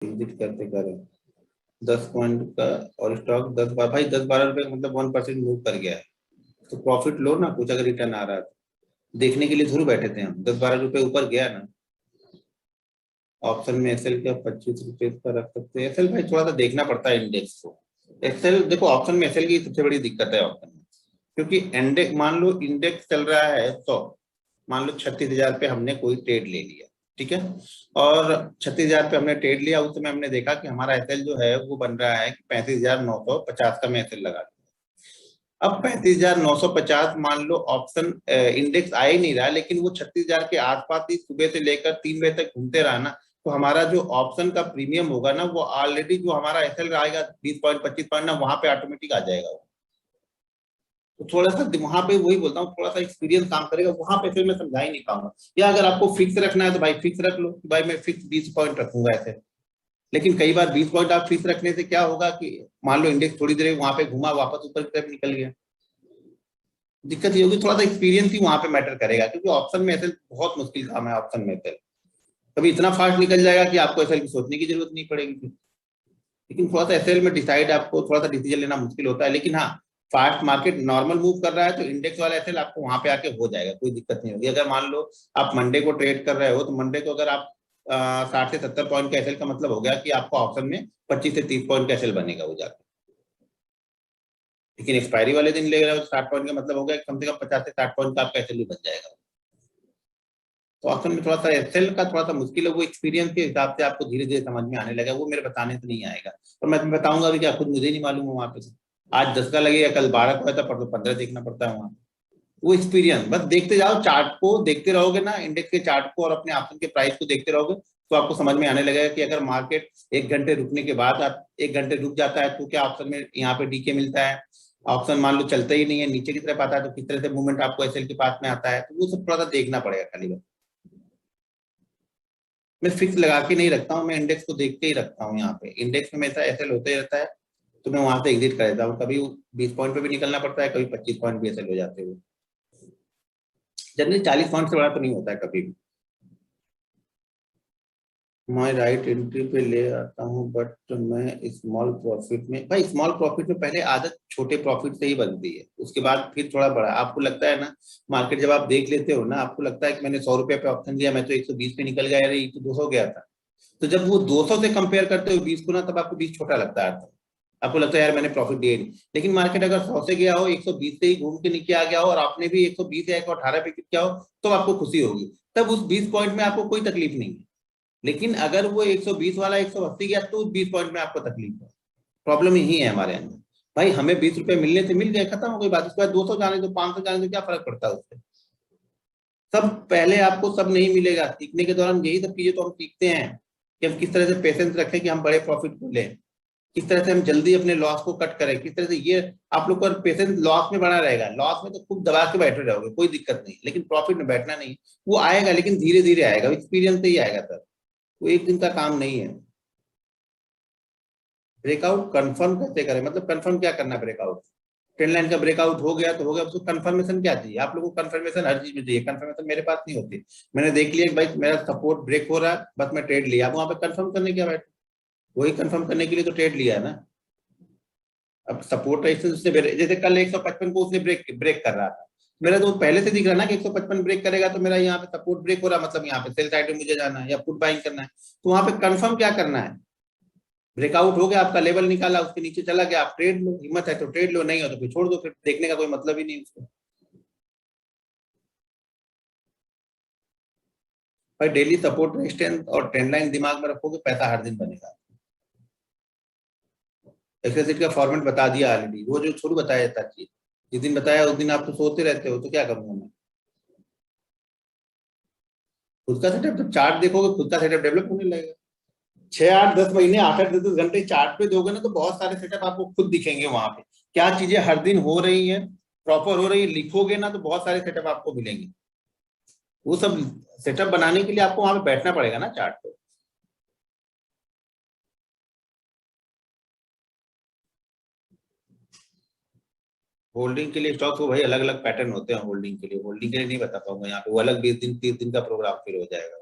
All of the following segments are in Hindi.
एग्जिट करते करें 10 पॉइंट का, और स्टॉक 10 भाई 10-12 रुपए का मतलब 1% मूव कर गया है, तो प्रॉफिट लो ना, कुछ अगर रिटर्न आ रहा है देखने के लिए थोड़ी बैठे थे हम। 10-12 रुपए ऊपर गया ना। ऑप्शन में एसएल का 25 रुपए का रख सकते हैं। एसएल भाई थोड़ा सा देखना पड़ता है इंडेक्स को। एक्सेल देखो, ऑप्शन में एसएल की सबसे बड़ी दिक्कत है ऑप्शन में, क्योंकि इंडेक्स, मान लो इंडेक्स चल रहा है 100, मान लो 36,000 पे हमने कोई ट्रेड ले लिया, ठीक है, और 36,000 पे हमने ट्रेड लिया, उस समय हमने देखा कि हमारा एसएल जो है वो बन रहा है 35,950 का मैं एसएल लगा। अब 35,950 मान लो ऑप्शन इंडेक्स आ ही नहीं रहा, लेकिन वो 36,000 के आसपास ही सुबह से लेकर 3 बजे तक घूमते रहा ना, तो हमारा जो ऑप्शन का प्रीमियम होगा ना, वो ऑलरेडी जो हमारा एसएल आएगा 20 पॉइंट 25 पॉइंट ना, वहां पे ऑटोमेटिक आ जाएगा वो। तो थोड़ा सा वहां पे वही बोलता हूँ, थोड़ा सा एक्सपीरियंस काम करेगा वहां पे, फिर मैं समझा ही नहीं पाऊंगा। या अगर आपको फिक्स रखना है तो भाई फिक्स रख लो, भाई मैं फिक्स 20 पॉइंट रखूंगा ऐसे। लेकिन कई बार 20 पॉइंट आप फिक्स रखने से क्या होगा कि मान लो इंडेक्स थोड़ी देर वहां पे घुमा, वापस ऊपर की तरफ निकल गया, दिक्कत ये होगी। थोड़ा सा एक्सपीरियंस ही वहां पे मैटर करेगा, क्योंकि ऑप्शन में ऐसे बहुत मुश्किल काम है ऑप्शन में ऐसे। कभी इतना फास्ट निकल जाएगा कि आपको ऐसा सोचने की जरूरत नहीं पड़ेगी। लेकिन थोड़ा सा एसएल में डिसाइड, आपको थोड़ा सा डिसीजन लेना मुश्किल होता है। लेकिन हाँ, फास्ट मार्केट नॉर्मल मूव कर रहा है तो इंडेक्स वाला एसएल आपको वहां पे आके हो जाएगा, कोई दिक्कत नहीं होगी। अगर मान लो आप मंडे को ट्रेड कर रहे हो, तो मंडे को अगर आप 60 से 70 पॉइंट का एसएल का मतलब हो गया कि आपको ऑप्शन में 25 से 30 पॉइंट का एसएल बनेगा वो जाकर। लेकिन एक्सपायरी वाले दिन ले रहे हो तो 60 पॉइंट का मतलब हो गया कम से कम 50 से 60 पॉइंट का आपका एसएल भी बन जाएगा। तो ऑप्शन में थोड़ा सा एक्सेल का थोड़ा सा मुश्किल है, वो एक्सपीरियंस के हिसाब से आपको धीरे धीरे समझ में आने लगा, वो मेरे बताने से नहीं आएगा। और मैं बताऊंगा भी क्या, खुद मुझे नहीं मालूम है वहां पे। आज 10 का लगेगा, कल 12 का होता है, परसों 15 देखना पड़ता है वहां। वो एक्सपीरियंस बस देखते जाओ, चार्ट को देखते रहोगे ना, इंडेक्स के चार्ट को और अपने ऑप्शन के प्राइस को देखते रहोगे, तो आपको समझ में आने लगेगा कि अगर मार्केट 1 घंटे रुकने के बाद आप 1 घंटे रुक जाता है तो क्या ऑप्शन में यहाँ पे डीके मिलता है। ऑप्शन मान लो चलता ही नहीं है, नीचे की तरफ आता है, तो किस तरह से मूवमेंट आपको एसएल के पास में आता है, तो वो सब थोड़ा सा देखना पड़ेगा खाली बस। मैं फिक्स लगा के नहीं रखता हूँ, मैं इंडेक्स को देख के ही रखता हूँ। यहाँ पे इंडेक्स में मेरा एसएल होते ही रहता है, तो मैं वहां से एग्जिट कर देता हूँ। कभी 20 पॉइंट पे भी निकलना पड़ता है, कभी 25 पॉइंट भी एसएल हो जाते हैं। जनरली 40 पॉइंट से बड़ा तो नहीं होता है कभी भी। मैं राइट एंट्री पे ले आता हूँ, बट मैं स्मॉल प्रॉफिट में, भाई स्मॉल प्रॉफिट में पहले आदत छोटे प्रॉफिट से ही बनती है, उसके बाद फिर थोड़ा बड़ा। आपको लगता है ना, मार्केट जब आप देख लेते हो ना, आपको लगता है कि मैंने 100 रुपये पे ऑप्शन लिया, मैं तो 120 पे निकल गया, अरे ये तो 200 गया था। तो जब वो 200 से कंपेयर करते हो 20 को ना, तब आपको 20 छोटा लगता है। आपको लगता है यार मैंने प्रॉफिट दिया नहीं। लेकिन मार्केट अगर 100 से गया हो, 120 से ही घूम के नीचे आ गया हो, और आपने भी 120 या 118 पे किया हो, तो आपको खुशी होगी। तब उस 20 पॉइंट में आपको कोई तकलीफ नहीं है। लेकिन अगर वो 120 वाला 180 गया, तो उस 20 पॉइंट में आपको तकलीफ है। प्रॉब्लम यही है हमारे अंदर। भाई हमें 20 रुपए मिलने से मिल गए, खत्म हो गई बात। उसके बाद 200 जाने दो, 500 जाने दो, क्या फर्क पड़ता है उससे। सब पहले आपको सब नहीं मिलेगा, सीखने के दौरान यही सब चीजें तो हम सीखते हैं, कि हम किस तरह से पेशेंस रखें कि हम बड़े प्रॉफिट को लें, किस तरह से हम जल्दी अपने लॉस को कट करें, किस तरह से। ये आप लोग का पेशेंस लॉस में बना रहेगा, लॉस में तो खूब दबा के बैठे रहोगे, कोई दिक्कत नहीं, लेकिन प्रॉफिट में बैठना नहीं। वो आएगा लेकिन धीरे धीरे आएगा, एक्सपीरियंस से ही आएगा सर, वो एक दिन का काम नहीं है। ब्रेकआउट कंफर्म कैसे करें, मतलब कंफर्म क्या करना है ब्रेकआउट। ट्रेंड लाइन का ब्रेकआउट हो गया तो हो गया, उसको कंफर्मेशन क्या चाहिए आप लोगों को। कंफर्मेशन हर चीज में चाहिए, कंफर्मेशन मेरे पास नहीं होती। मैंने देख लिया कि भाई मेरा सपोर्ट ब्रेक हो रहा है, बस मैं ट्रेड लिया। अब वहां पे कंफर्म करने क्या बैठे, वही कंफर्म करने के लिए तो ट्रेड लिया है ना। अब सपोर्ट जैसे कल 155 को उसने ब्रेक ब्रेक कर रहा था, मेरा तो पहले से दिख रहा ना कि 155 ब्रेक करेगा, तो मेरा यहाँ पे सपोर्ट ब्रेक हो रहा, मतलब यहाँ पे सेल साइड में मुझे जाना है या पुट बाइंग करना है। तो वहां पे कंफर्म क्या करना है, ब्रेकआउट हो गया, आपका लेवल निकाला, उसके नीचे चला गया, आप ट्रेड लो, हिम्मत है तो ट्रेड लो, नहीं हो तो फिर छोड़ दो, फिर देखने का कोई मतलब ही नहीं उसको। भाई डेली सपोर्ट रेजिस्टेंस और ट्रेंड लाइन दिमाग में रखोगे, पैसा हर दिन बनेगा। एक्सेल शीट का फॉर्मेट बता दिया ऑलरेडी, वो जो छोड़ू बताया जाता चीज, जिस दिन बताया उस दिन आप तो सोते रहते हो, तो क्या करूंगा मैं। खुद का सेटअप जब चार्ट देखोगे, खुद का सेटअप डेवलप होने लगेगा। 6 8 10 महीने 8 8 10 10 घंटे चार्ट पे दोगे ना, तो बहुत सारे सेटअप आपको खुद दिखेंगे वहां पे, क्या चीजें हर दिन हो रही हैं, प्रॉपर हो रही है, लिखोगे ना तो बहुत सारे सेटअप आपको मिलेंगे। वो सब सेटअप बनाने के लिए आपको वहां पे बैठना पड़ेगा ना चार्ट पे। होल्डिंग के लिए स्टॉक्स को भाई अलग अलग पैटर्न होते हैं, होल्डिंग के लिए नहीं बता पाऊंगा यहाँ पे, वो अलग 20 दिन 30 दिन का प्रोग्राम फिर हो जाएगा।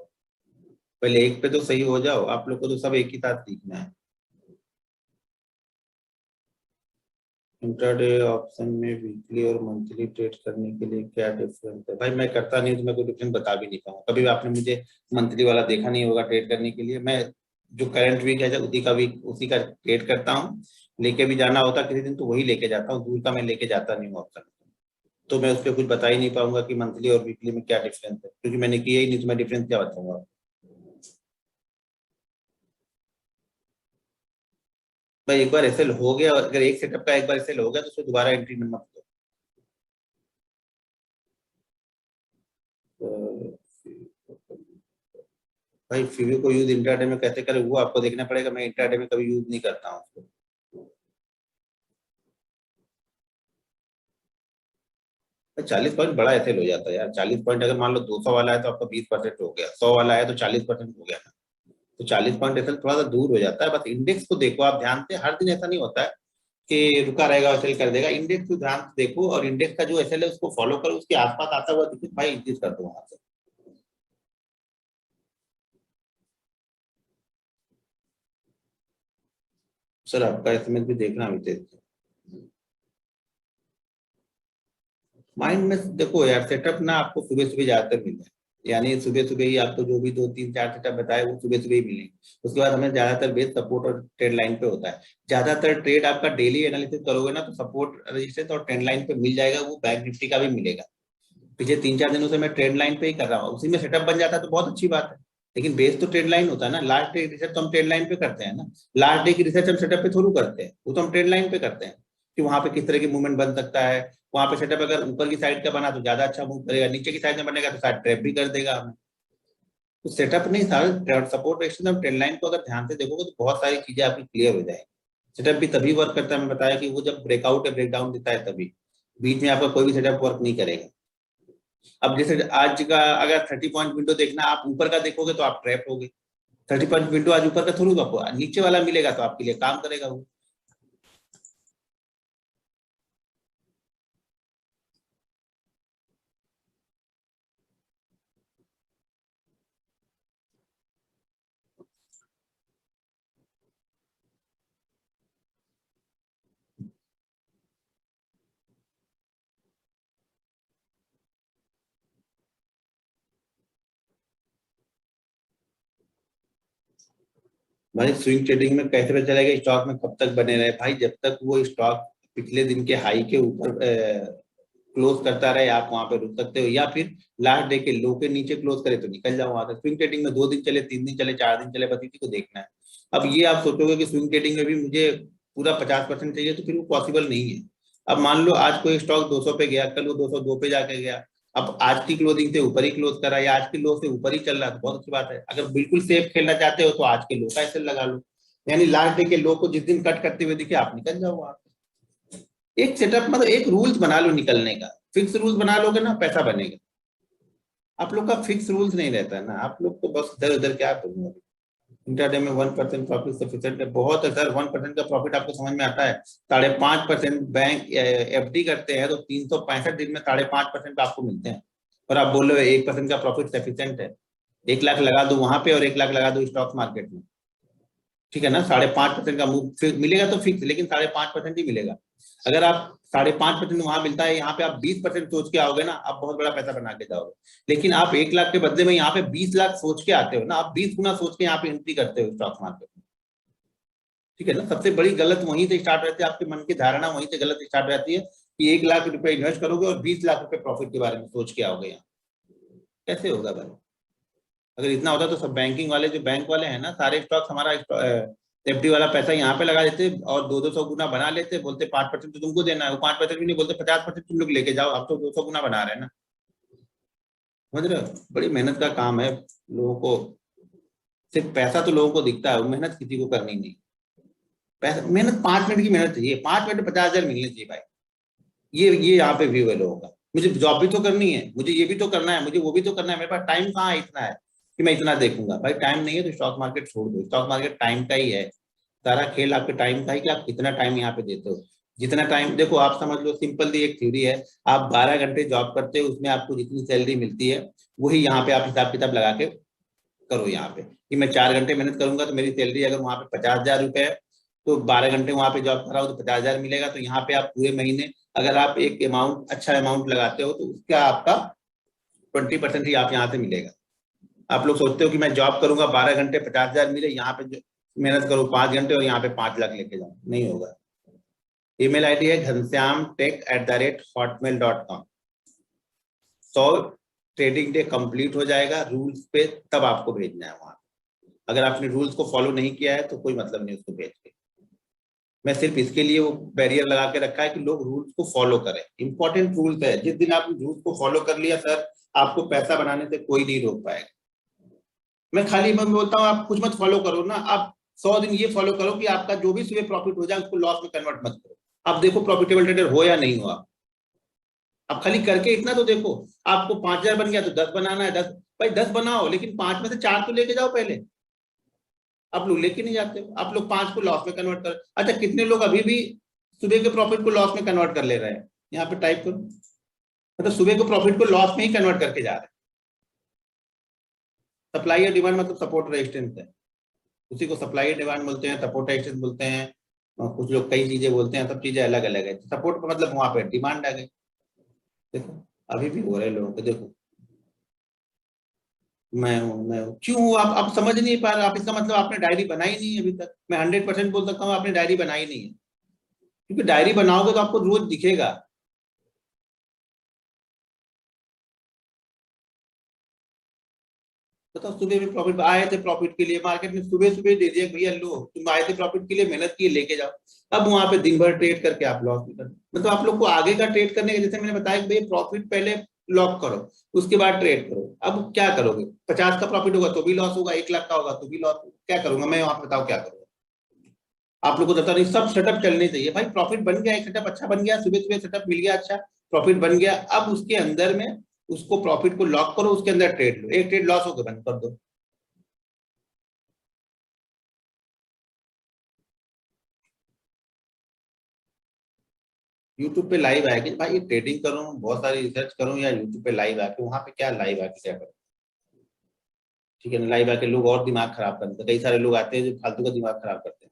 पहले एक पे तो सही हो जाओ, आप लोग को तो सब एक ही साथ सीखना है। इंट्राडे ऑप्शन में वीकली और मंथली ट्रेड करने के लिए क्या डिफरेंस है? भाई मैं करता नहीं तो मैं कोई डिफरेंस बता भी नहीं पाऊंगा। कभी भी आपने मुझे मंथली वाला देखा नहीं होगा ट्रेड करने के लिए। मैं जो करंट वीक है उसी का वीक उसी का ट्रेड करता हूँ। लेके भी जाना होता किसी दिन तो वही लेके जाता हूँ, दूर का मैं लेके जाता नहीं हूँ ऑप्शन। तो मैं उस पर कुछ बता ही नहीं पाऊंगा कि मंथली और वीकली में क्या डिफरेंस है, क्योंकि मैंने किया ही नहीं तो मैं डिफरेंस क्या बताऊंगा। भाई एक बार एसएल हो गया, अगर एक सेटअप का एक बार एसएल हो गया तो उसमें दोबारा एंट्री मत दो। भाई फ्रीव्यू को यूज इंट्राडे में कैसे करें वो आपको देखना पड़ेगा, मैं इंट्राडे में कभी यूज नहीं करता हूँ उसको। 40 पॉइंट बड़ा एसएल हो जाता है यार। 40 पॉइंट अगर मान लो 200 वाला है तो आपका 20% हो गया, 100 वाला है तो 40% हो गया ना। तो 40 पॉइंट एसएल थोड़ा सा दूर हो जाता है। बस इंडेक्स को देखो आप ध्यान से, हर दिन ऐसा नहीं होता है कि रुका रहेगा एसएल कर देगा। इंडेक्स को ध्यान से देखो और इंडेक्स का जो एसएल है उसको फॉलो करो, उसके आसपास आता हुआ दिखे भाई इंक्रीज कर दो वहां से। सर आपका एसएमएस भी देखना अभी तेज। माइंड में देखो यार, सेटअप ना आपको सुबह सुबह ज्यादातर मिल जाए। यानी सुबह सुबह ही आपको जो भी 2 3 4 सेटअप बताए वो सुबह सुबह ही मिलेंगे। उसके बाद हमें ज्यादातर बेस सपोर्ट और ट्रेड लाइन पे होता है। ज्यादातर ट्रेड आपका डेली एनालिसिस करोगे ना तो सपोर्ट रेजिस्टेंस और ट्रेंड लाइन पे मिल जाएगा, वो बैंक निफ्टी का भी मिलेगा। पिछले 3 4 दिनों से मैं ट्रेंड लाइन पे ही कर रहा हूँ, उसी में सेटअप बन जाता है तो बहुत अच्छी बात है। लेकिन बेस तो ट्रेड लाइन होता है ना, लास्ट डे रिसर्च तो हम ट्रेड लाइन पे करते हैं ना। लास्ट डे की रिसर्च हम सेटअप पे थोड़ी करते हैं, वो तो हम ट्रेड लाइन पे करते हैं कि वहां पे किस तरह की मूवमेंट बन सकता है। वहां पे सेटअप अगर ऊपर की साइड का बना तो ज्यादा अच्छा मूव करेगा, नीचे की साइड में बनेगा तो शायद ट्रैप भी कर देगा हमें। तो सेटअप नहीं, सारे सपोर्ट रेजिस्टेंस और ट्रेंड लाइन को अगर ध्यान से देखोगे तो बहुत सारी चीजें आपकी क्लियर हो जाएगी। सेटअप भी तभी वर्क करता है, मैं बताया कि वो जब ब्रेकआउट या ब्रेकडाउन देता है तभी। बीच में आपका कोई भी सेटअप वर्क नहीं करेगा। अब जैसे आज का अगर 30 पॉइंट विंडो देखना, आप ऊपर का देखोगे तो आप ट्रैप होगे। 30 पॉइंट विंडो आज ऊपर का थोड़ी आपको नीचे वाला मिलेगा तो आपके लिए काम करेगा वो। भाई स्विंग ट्रेडिंग में कैसे पता चलेगा स्टॉक में कब तक बने रहे? भाई जब तक वो स्टॉक पिछले दिन के हाई के ऊपर क्लोज करता रहे आप वहां पे रुक सकते हो, या फिर लास्ट डे के लो के नीचे क्लोज करे तो निकल जाओ वहां से। स्विंग ट्रेडिंग में 2 दिन चले, 3 दिन चले, 4 दिन चले, बस इसी को देखना है। अब ये आप सोचोगे कि स्विंग ट्रेडिंग में भी मुझे पूरा 50% चाहिए तो फिर वो पॉसिबल नहीं है। अब मान लो आज कोई स्टॉक 200 पे गया, कल वो 202 पे जाके गया। अब आज की क्लोजिंग से ऊपर ही क्लोज करा या आज की लो से ऊपर ही चल रहा है तो बहुत अच्छी बात है। अगर बिल्कुल सेफ खेलना चाहते हो तो आज के लो का ऐसे लगा लो। यानी लास्ट डे के लो को जिस दिन कट करते हुए दिखे आप निकल जाओ वहां से। एक सेटअप मतलब एक रूल्स बना लो निकलने का, फिक्स रूल्स बना लोगे ना पैसा बनेगा। आप लोग का फिक्स रूल्स नहीं रहता है ना, आप लोग तो बस इधर उधर क्या करूंगा। इंटरडे में 1% प्रॉफिट सफिशिएंट है, बहुत है सर। 1% का प्रॉफिट आपको समझ में आता है? 5.5% बैंक एफडी करते हैं तो 365 दिन में 5.5% आपको मिलते हैं। और आप बोल रहे हो 1% का प्रॉफिट सफिशिएंट है। 1 लाख लगा दो वहां पे और 1 लाख लगा दो स्टॉक मार्केट में, ठीक है ना? 5.5% का मूव मिलेगा तो फिक्स, लेकिन 5.5% ही मिलेगा। अगर आप 5.5% वहां मिलता है, यहाँ पे आप 20% सोच के आओगे ना, आप बहुत बड़ा पैसा बना के जाओगे। लेकिन आप 1 लाख के बदले में यहाँ पे 20 लाख सोच के आते हो ना, आप 20 गुना सोच के यहाँ पे एंट्री करते हो स्टॉक मार्केट में, ठीक है ना? सबसे बड़ी गलत वहीं से स्टार्ट रहती है, आपके मन की धारणा वहीं से गलत स्टार्ट रहती है कि 1 लाख रुपए इन्वेस्ट करोगे और 20 लाख रुपए प्रॉफिट के बारे में सोच के आओगे यहाँ। कैसे होगा भाई? अगर इतना होता तो सब बैंकिंग वाले जो बैंक वाले हैं ना, सारे स्टॉक्स हमारा एफडी वाला पैसा यहाँ पे लगा देते और 200 गुना बना लेते, बोलते 5% तो तुमको देना है। वो 5% भी नहीं बोलते, 50% तुम लोग लेके जाओ, अब तो 200 गुना बना रहे हैं ना। समझ रहे हो? बड़ी मेहनत का काम है लोगों को। सिर्फ पैसा तो लोगों को दिखता है, वो मेहनत किसी को करनी नहीं। पैसा मेहनत 5 मिनट की मेहनत चाहिए, 5 मिनट में 50,000 मिलने चाहिए भाई। ये यहाँ पे व्यू है लोगों का। मुझे जॉब भी तो करनी है, मुझे ये भी तो करना है, मुझे वो भी तो करना है, मेरे पास टाइम कहाँ है इतना है कि मैं इतना देखूंगा। भाई टाइम नहीं है तो स्टॉक मार्केट छोड़ दो, स्टॉक मार्केट टाइम का ही है। सारा खेल आपके टाइम का है कि आप कितना टाइम यहाँ पे देते हो। जितना टाइम देखो, आप समझ लो सिंपल दी एक थ्योरी है। आप 12 घंटे जॉब करते हो, उसमें आपको जितनी सैलरी मिलती है वही यहाँ पे आप हिसाब किताब लगा के करो यहाँ पे कि मैं 4 घंटे मेहनत करूंगा तो मेरी सैलरी अगर वहां पे 50,000 रुपए है, तो 12 घंटे वहां पे जॉब कर रहा हूँ तो 50,000 मिलेगा। तो यहाँ पे आप पूरे महीने अगर आप एक अमाउंट अच्छा अमाउंट लगाते हो तो उसका आपका 20% ही आप यहाँ से मिलेगा। आप लोग सोचते हो कि मैं जॉब करूंगा 12 घंटे 50,000 मिले, यहाँ पे मेहनत करूँ 5 घंटे और यहाँ पे 5 लाख लेके जाऊँ, नहीं होगा। ईमेल आईडी है ghanshyamtech@hotmail.com। 100 ट्रेडिंग डे कंप्लीट हो जाएगा रूल्स पे, तब आपको भेजना है वहां। अगर आपने रूल्स को फॉलो नहीं किया है तो कोई मतलब नहीं उसको भेज के। मैं सिर्फ इसके लिए वो बैरियर लगा के रखा है कि लोग रूल्स को फॉलो करें। इंपॉर्टेंट रूल्स है, जिस दिन आपने रूल्स को फॉलो कर लिया सर, आपको पैसा बनाने से कोई नहीं रोक पाएगा। मैं बोलता हूँ आप कुछ मत फॉलो करो ना, आप 100 दिन ये फॉलो करो कि आपका जो भी सुबह प्रॉफिट हो जाए उसको लॉस में कन्वर्ट मत करो। आप देखो प्रॉफिटेबल ट्रेडर हो या नहीं हो आप खाली करके इतना तो देखो। आपको 5,000 बन गया तो 10 बनाना है, 10 भाई 10 बनाओ, लेकिन 5 में से 4 तो लेके जाओ पहले। आप लोग लेके नहीं जाते हो, आप लोग 5 को लॉस में कन्वर्ट कर। अच्छा, कितने लोग अभी भी सुबह के प्रॉफिट को लॉस में कन्वर्ट कर ले रहे हैं? यहाँ पे टाइप करो, मतलब सुबह को प्रॉफिट को लॉस में ही कन्वर्ट करके जा रहे हैं। सप्लाई और डिमांड मतलब सपोर्ट रेजिस्टेंस है, उसी को सप्लाई और डिमांड बोलते हैं, सपोर्ट रेजिस्टेंस बोलते हैं। कुछ लोग कई चीजें बोलते हैं, सब चीजें अलग अलग है। सपोर्ट का मतलब वहां पे डिमांड आ गई। देखो अभी भी हो रहे लोगों को, देखो मैं हूँ क्यों हूँ, आप समझ नहीं पा रहे। आप इसका मतलब आपने डायरी बनाई नहीं है अभी तक। मैं 100% बोल सकता हूँ आपने डायरी बनाई नहीं है, क्योंकि डायरी बनाओगे तो आपको रोज दिखेगा। बताओ सुबह में प्रॉफिट आए थे, प्रॉफिट के लिए मार्केट में सुबह सुबह दे दिया भैया लो तुम आए थे प्रॉफिट के लिए, मेहनत की लेके जाओ। अब वहां पे दिन भर ट्रेड करके आप लॉस कर, मतलब आप लोग को आगे का ट्रेड करने का, जैसे मैंने बताया कि भाई प्रॉफिट पहले लॉक करो उसके बाद ट्रेड करो। अब क्या करोगे? 50 का प्रॉफिट होगा तो भी लॉस होगा, 1 लाख का होगा तो भी लॉस होगा। क्या करूंगा मैं? आप बताओ क्या करूंगा? आप लोग को पता नहीं, सब सेटअप चलने चाहिए भाई। प्रॉफिट बन गया, एक सेटअप अच्छा बन गया, सुबह सुबह सेटअप मिल गया, अच्छा प्रॉफिट बन गया। अब उसके अंदर में उसको प्रॉफिट को लॉक करो, उसके अंदर ट्रेड लो। एक ट्रेड लॉस हो गया बंद कर दो। यूट्यूब पे लाइव आएगी भाई, ये ट्रेडिंग करूं, बहुत सारी रिसर्च करूं, या यूट्यूब पे लाइव आके, वहां पे क्या लाइव आके क्या करूं? ठीक है ना, लाइव आके लोग और दिमाग खराब करते हैं। कई सारे लोग आते हैं जो फालतू का दिमाग खराब करते हैं।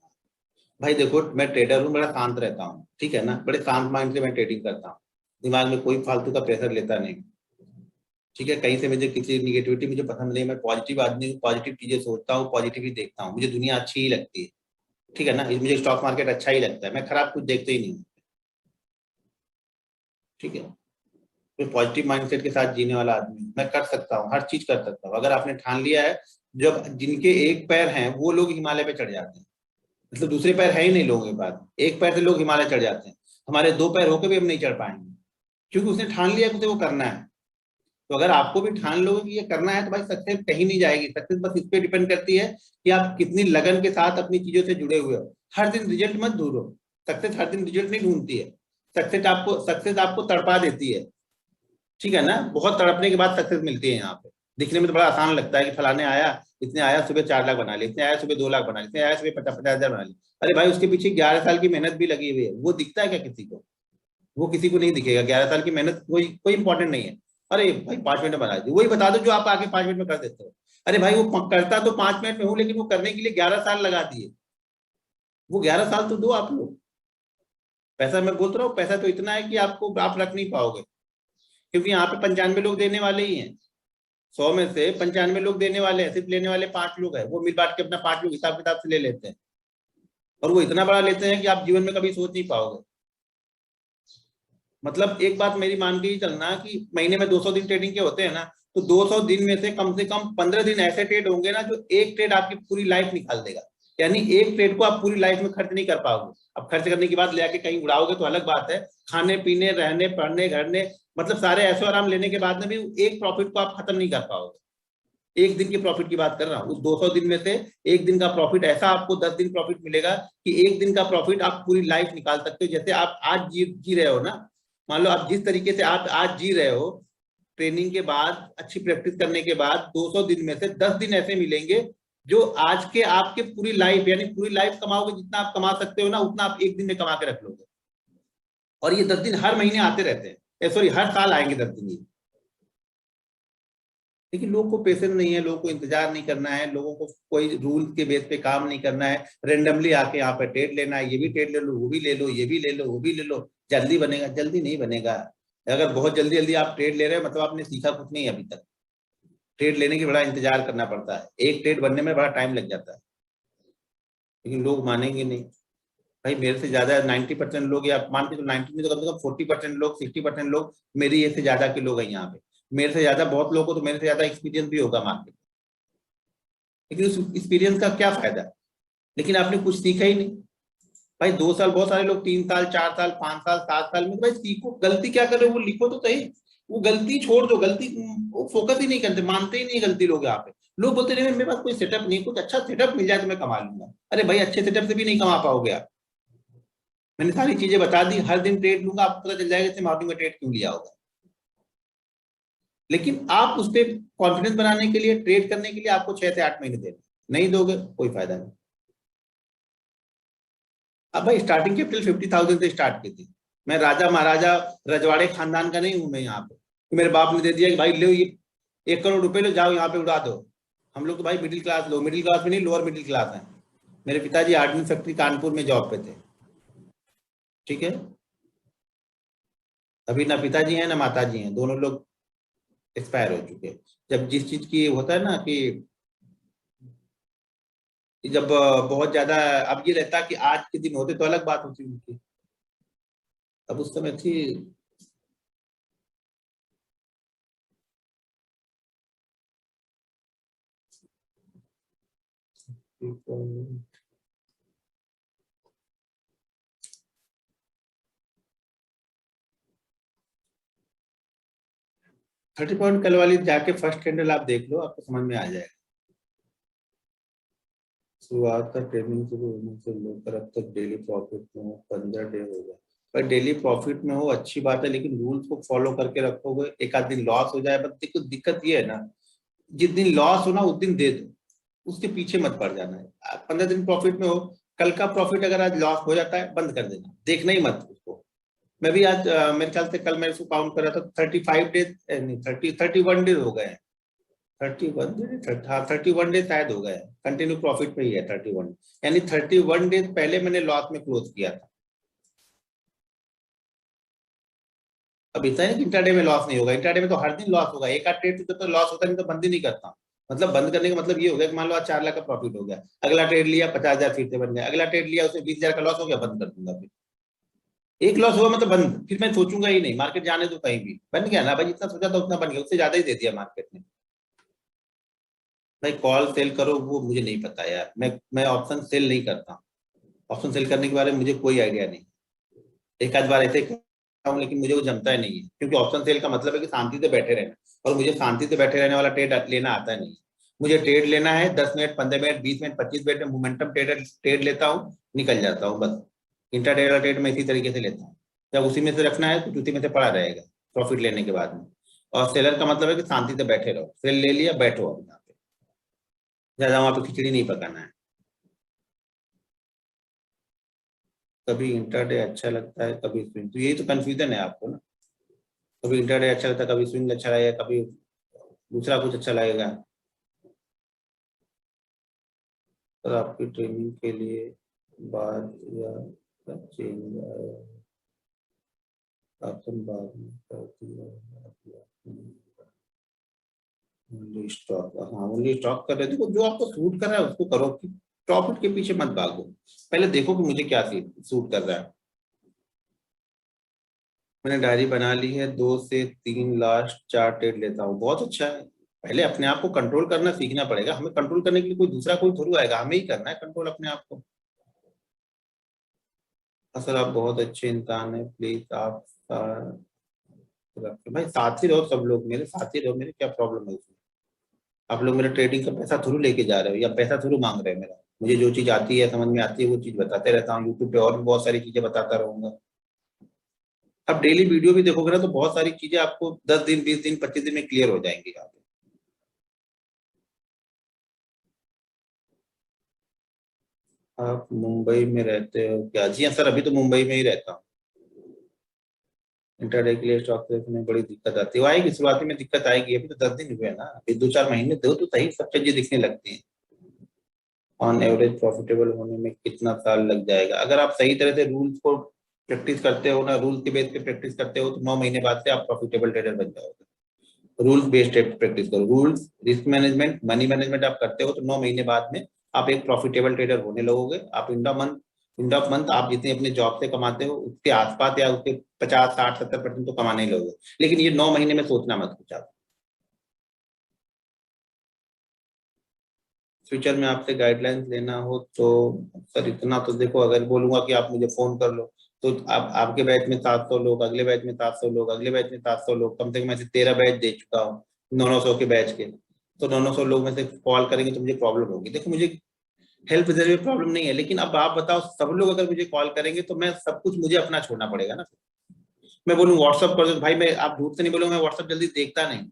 भाई देखो मैं ट्रेडर हूँ, बड़ा शांत रहता हूँ, ठीक है ना, बड़े शांत माइंड से मैं ट्रेडिंग करता हूँ। दिमाग में कोई फालतू का प्रेशर लेता नहीं। ठीक है, कहीं से मुझे किसी निगेटिविटी मुझे पसंद नहीं। मैं पॉजिटिव आदमी हूँ, पॉजिटिव चीजें सोचता हूँ, पॉजिटिव ही देखता हूँ। मुझे दुनिया अच्छी ही लगती है, ठीक है ना, मुझे स्टॉक मार्केट अच्छा ही लगता है। मैं खराब कुछ देखते ही नहीं हूँ, ठीक है। मैं पॉजिटिव माइंडसेट के साथ जीने वाला आदमी हूँ। मैं कर सकता हूँ, हर चीज कर सकता हूँ अगर आपने ठान लिया है। जब जिनके एक पैर हैं वो लोग हिमालय पे चढ़ जाते हैं, मतलब दूसरे पैर है ही नहीं लोगों के पास, एक पैर से लोग हिमालय चढ़ जाते हैं। हमारे 2 पैर होकर भी हम नहीं चढ़ पाएंगे, क्योंकि उसने ठान लिया कि उसे वो करना है। तो अगर आपको भी ठान लोगे कि ये करना है तो भाई सक्सेस कहीं नहीं जाएगी। सक्सेस बस इस पे डिपेंड करती है कि आप कितनी लगन के साथ अपनी चीजों से जुड़े हुए हो। हर दिन रिजल्ट मत ढूंढो, सक्सेस हर दिन रिजल्ट नहीं ढूंढती है। सक्सेस आपको तड़पा देती है, ठीक है ना। बहुत तड़पने के बाद सक्सेस मिलती है। यहाँ पे दिखने में तो बड़ा आसान लगता है कि फलाने आया, इसने आया सुबह 4 लाख बना लिया, इसने आया सुबह 2 लाख बना लिया, इसने आया सुबह 50-50 हजार बना लिया। अरे भाई उसके पीछे 11 साल की मेहनत भी लगी हुई है, वो दिखता है क्या किसी को? वो किसी को नहीं दिखेगा। 11 साल की मेहनत कोई कोई इंपॉर्टेंट नहीं है। अरे भाई 5 मिनट में बना दी, वही बता दो जो आप आके 5 मिनट में कर देते हो। अरे भाई वो करता तो 5 मिनट में हूँ, लेकिन वो करने के लिए 11 साल लगा दिए। वो 11 साल तो दो आप लोग। पैसा मैं बोल रहा हूँ, पैसा तो इतना है कि आपको आप रख नहीं पाओगे, क्योंकि यहाँ पे 95 लोग देने वाले ही हैं। 100 में से 95 लोग देने वाले हैं, सिर्फ लेने वाले 5 लोग हैं। वो मिल बांट के अपना 5 लोग हिसाब किताब से ले लेते हैं, और वो इतना बड़ा लेते हैं कि आप जीवन में कभी सोच नहीं पाओगे। मतलब एक बात मेरी मान के ही चलना कि महीने में 200 दिन ट्रेडिंग के होते हैं ना, तो 200 दिन में से कम 15 दिन ऐसे ट्रेड होंगे ना जो एक ट्रेड आपकी पूरी लाइफ निकाल देगा। यानी एक ट्रेड को आप पूरी लाइफ में खर्च नहीं कर पाओगे। अब खर्च करने की बात ले आके कहीं उड़ाओगे तो अलग बात है। खाने पीने रहने पढ़ने घरने, मतलब सारे ऐशो आराम लेने के बाद में भी एक प्रॉफिट को आप खत्म नहीं कर पाओगे। एक दिन के प्रॉफिट की बात कर रहा हूँ, उस 200 दिन में से एक दिन का प्रॉफिट ऐसा आपको 10 दिन प्रॉफिट मिलेगा कि एक दिन का प्रॉफिट आप पूरी लाइफ निकाल सकते हो। जैसे आप आज जी रहे हो ना, मान लो आप जिस तरीके से आप आज जी रहे हो, ट्रेनिंग के बाद अच्छी प्रैक्टिस करने के बाद 200 दिन में से 10 दिन ऐसे मिलेंगे जो आज के आपके पूरी लाइफ, यानी पूरी लाइफ कमाओगे, जितना आप कमा सकते हो ना उतना आप एक दिन में कमा के रख लोगे। और ये 10 दिन हर महीने आते रहते हैं, सॉरी हर साल आएंगे 10 दिन। लेकिन लोगों को पेशेंस नहीं है, लोगों को इंतजार नहीं करना है, लोगों को कोई रूल के बेस पे काम नहीं करना है, रेंडमली आके यहाँ पे ट्रेड लेना है, ये भी ट्रेड ले लो, वो भी ले लो, ये भी ले लो, वो भी ले लो, जल्दी बनेगा, जल्दी नहीं बनेगा। अगर बहुत जल्दी जल्दी आप ट्रेड ले रहे हो मतलब आपने सीखा कुछ नहीं अभी तक। ट्रेड लेने की बड़ा इंतजार करना पड़ता है, एक ट्रेड बनने में बड़ा टाइम लग जाता है, लेकिन लोग मानेंगे नहीं। भाई मेरे से ज्यादा 90% लोग, या मान के तो 90 में तो कम से कम 40% लोग, 60% लोग मेरी एज से ज्यादा के लोग हैं यहाँ पे। मेरे से ज्यादा बहुत लोगों को तो मेरे से ज्यादा एक्सपीरियंस भी होगा मार्केट, लेकिन उस एक्सपीरियंस का क्या फायदा, लेकिन आपने कुछ सीखा ही नहीं। भाई 2 साल, बहुत सारे लोग 3 साल, 4 साल, 5 साल, 7 साल में, भाई सीखो, गलती क्या कर रहे हो वो लिखो तो सही। वो गलती छोड़ दो, गलती वो फोकस ही नहीं करते, मानते ही नहीं गलती लोग यहाँ पे। लोग बोलते रहे मेरे पास कोई सेटअप नहीं, कुछ अच्छा सेटअप मिल जाए तो मैं कमा लूंगा। अरे भाई अच्छे सेटअप से भी नहीं कमा पाओगे आप। मैंने सारी चीजें बता दी, हर दिन ट्रेड लूंगा, आपको पता चल जाएगा कि मॉर्निंग में ट्रेड क्यों लिया होगा। लेकिन आप उस पर कॉन्फिडेंस बनाने के लिए, ट्रेड करने के लिए आपको 6 से 8 महीने देने, नहीं दोगे कोई फायदा नहीं। अब भाई स्टार्टिंग कैपिटल 50,000 से स्टार्ट की थी। मैं राजा महाराजा रजवाड़े खानदान का नहीं हूं मैं यहाँ पे कि मेरे बाप ने दे दिया कि भाई लो ये 1 करोड़ रुपए लो, जाओ यहाँ पे उड़ा दो। हम लोग तो भाई middle class, low middle class में नहीं, लोअर मिडिल क्लास है। मेरे पिताजी आर्डनेंस फैक्ट्री कानपुर में जॉब पे थे, ठीक है। अभी ना पिताजी हैं ना माताजी हैं, दोनों लोग एक्सपायर हो चुके हैं। जब जिस चीज की होता है ना कि जब बहुत ज्यादा, अब ये रहता कि आज के दिन होते तो अलग बात होती उनकी, अब उस समय थी। 30 पॉइंट कल वाली जाके फर्स्ट कैंडल आप देख लो, आपको समझ में आ जाएगा। शुरुआत का ट्रेडिंग शुरू होने से लेकर अब तक डेली प्रॉफिट में हो, 15 डे हो गया। पर डेली प्रॉफिट में हो अच्छी बात है, लेकिन रूल्स को फॉलो करके रखोगे, एक आध दिन लॉस हो जाए, बस देखो दिक्कत ये है ना, जिस दिन लॉस हो ना उस दिन दे दो, उसके पीछे मत पड़ जाना है। 15 दिन प्रॉफिट में हो, कल का प्रॉफिट अगर आज लॉस हो जाता है बंद कर देना, देखना ही मत उसको। मैं भी आज मेरे ख्याल से कल मैं इसको काउंट कर रहा था, 35 डेज नहीं, 31 डेज हो गए हैं। 31 डेज, हाँ 31 डेज शायद हो गए, कंटिन्यू प्रॉफिट पे ही है 31, यानी 31 डेज पहले मैंने लॉस में क्लोज किया था। अब इतना है कि इंट्राडे में लॉस नहीं होगा, इंट्राडे में तो हर दिन लॉस होगा, एक आध ट्रेड से तो लॉस होता नहीं तो बंद ही नहीं करता। मतलब बंद करने का मतलब ये हो गया कि मान लो आज 4 लाख का प्रॉफिट हो गया, अगला ट्रेड लिया 50,000 फिर से बन गया, अगला ट्रेड लिया उसमें 20,000 का लॉस हो गया, बंद कर दूंगा फिर। एक लॉस हुआ मतलब बंद, फिर मैं सोचूंगा ही नहीं, मार्केट जाने दो कहीं भी, बन गया ना भाई, जितना सोचा था उतना बन गया, उससे ज्यादा ही दे दिया मार्केट ने। भाई कॉल सेल करो वो मुझे नहीं पता यार, मैं ऑप्शन सेल नहीं करता। ऑप्शन सेल करने के बारे में मुझे कोई आइडिया नहीं। एक आध बार ऐसे करता हूँ, लेकिन मुझे वो जमता ही नहीं है, क्योंकि ऑप्शन सेल का मतलब है कि शांति से बैठे रहना, और मुझे शांति से बैठे रहने वाला ट्रेड लेना आता नहीं। मुझे ट्रेड लेना है, 10 मिनट, 15 मिनट, 20 मिनट, 25 मिनट में मोमेंटम ट्रेड लेता हूँ, निकल जाता हूँ बस। इंट्राडे वाला ट्रेड में इसी तरीके से लेता हूँ, जब उसी में से रखना है तो उसी में से पड़ा रहेगा प्रॉफिट लेने के बाद में। और सेलर का मतलब है कि शांति से बैठे रहो, सेल ले लिया बैठो, अब यहाँ पे ज्यादा वहां पे खिचड़ी नहीं पकाना है। कभी इंट्राडे अच्छा लगता है कभी स्विंग, तो यही तो कंफ्यूजन है आपको ना। कभी इंट्राडे अच्छा लगता है, कभी स्विंग अच्छा लगेगा, कभी दूसरा कुछ अच्छा लगेगा। पर आपकी ट्रेनिंग के लिए बाद या चेंज ऑप्शन बाद में कर दिया, ओनली स्टॉक, हाँ ओनली स्टॉक कर रहे थे, जो आपको सूट कर रहा है उसको करो, प्रॉफिट के पीछे मत भागो। पहले देखो कि मुझे क्या सूट कर रहा है। मैंने डायरी बना ली है, 2 से 3 लास्ट 4 ट्रेड लेता हूँ, बहुत अच्छा है। पहले अपने आप को कंट्रोल करना सीखना पड़ेगा, हमें कंट्रोल करने के लिए कोई दूसरा कोई थोड़ी आएगा, हमें ही करना है कंट्रोल अपने आप को। असल आप बहुत अच्छे इंसान है, प्लीज आप रखें। भाई साथ ही रहो, सब लोग मेरे साथ ही रहो, मेरे क्या प्रॉब्लम है उसमें। आप लोग मेरा ट्रेडिंग का पैसा थोड़ी लेके जा रहे हो, या पैसा थोड़ी मांग रहे हो मेरा। मुझे जो चीज आती है, समझ में आती है, वो चीज बताते रहता हूँ, यूट्यूब पे और भी बहुत सारी चीजें बताता रहूंगा। अब डेली वीडियो भी देखोगे ना तो बहुत सारी चीजें आपको 10 दिन, 20 दिन, 25 दिन में क्लियर हो जाएंगी आप। आप मुंबई में रहते हो क्या? जी हाँ सर, अभी तो मुंबई में ही रहता हूँ। इंटरडे के लिए स्टॉक में बड़ी दिक्कत आती है, आएगी शुरुआती में दिक्कत आएगी, अभी तो 10 दिन हुए हैं ना, अभी 2-4 महीने दो तो सही सब चीजें दिखने लगती हैं। ऑन एवरेज प्रॉफिटेबल होने में कितना साल लग जाएगा? अगर आप सही तरह से रूल्स को प्रैक्टिस करते हो ना, रूल्स के बेस पे प्रैक्टिस करते हो, तो 9 महीने बाद से आप प्रॉफिटेबल ट्रेडर बन जाओगे। रूल्स बेस्ड प्रैक्टिस करो, rules, risk management, money management आप करते हो तो 9 महीने बाद में आप एक प्रॉफिटेबल ट्रेडर होने लगोगे। आप इंड ऑफ मंथ आप जितने अपने जॉब से कमाते हो उसके आसपास या उसके 50-60-70% तो कमाने ही लोगे, लेकिन ये 9 महीने में सोचना मत कुछ आप। फ्यूचर में आपसे गाइडलाइंस लेना हो तो सर इतना तो देखो, अगर बोलूंगा कि आप मुझे फोन कर लो तो आप, आपके बैच में 700 लोग, अगले बैच में 700 लोग, अगले बैच में 700 लोग, कम से कम ऐसे 13 बैच दे चुका हूँ 900 के बैच के। तो 900 लोग में से कॉल करेंगे तो मुझे प्रॉब्लम होगी। देखो मुझे हेल्प जरूर प्रॉब्लम नहीं है, लेकिन अब आप बताओ सब लोग अगर मुझे कॉल करेंगे तो मैं सब कुछ मुझे अपना छोड़ना पड़ेगा ना। मैं बोलूँ व्हाट्सअप कर दो भाई, मैं आप झूठ से नहीं बोलूंगा, मैं व्हाट्सअप जल्दी देखता नहीं।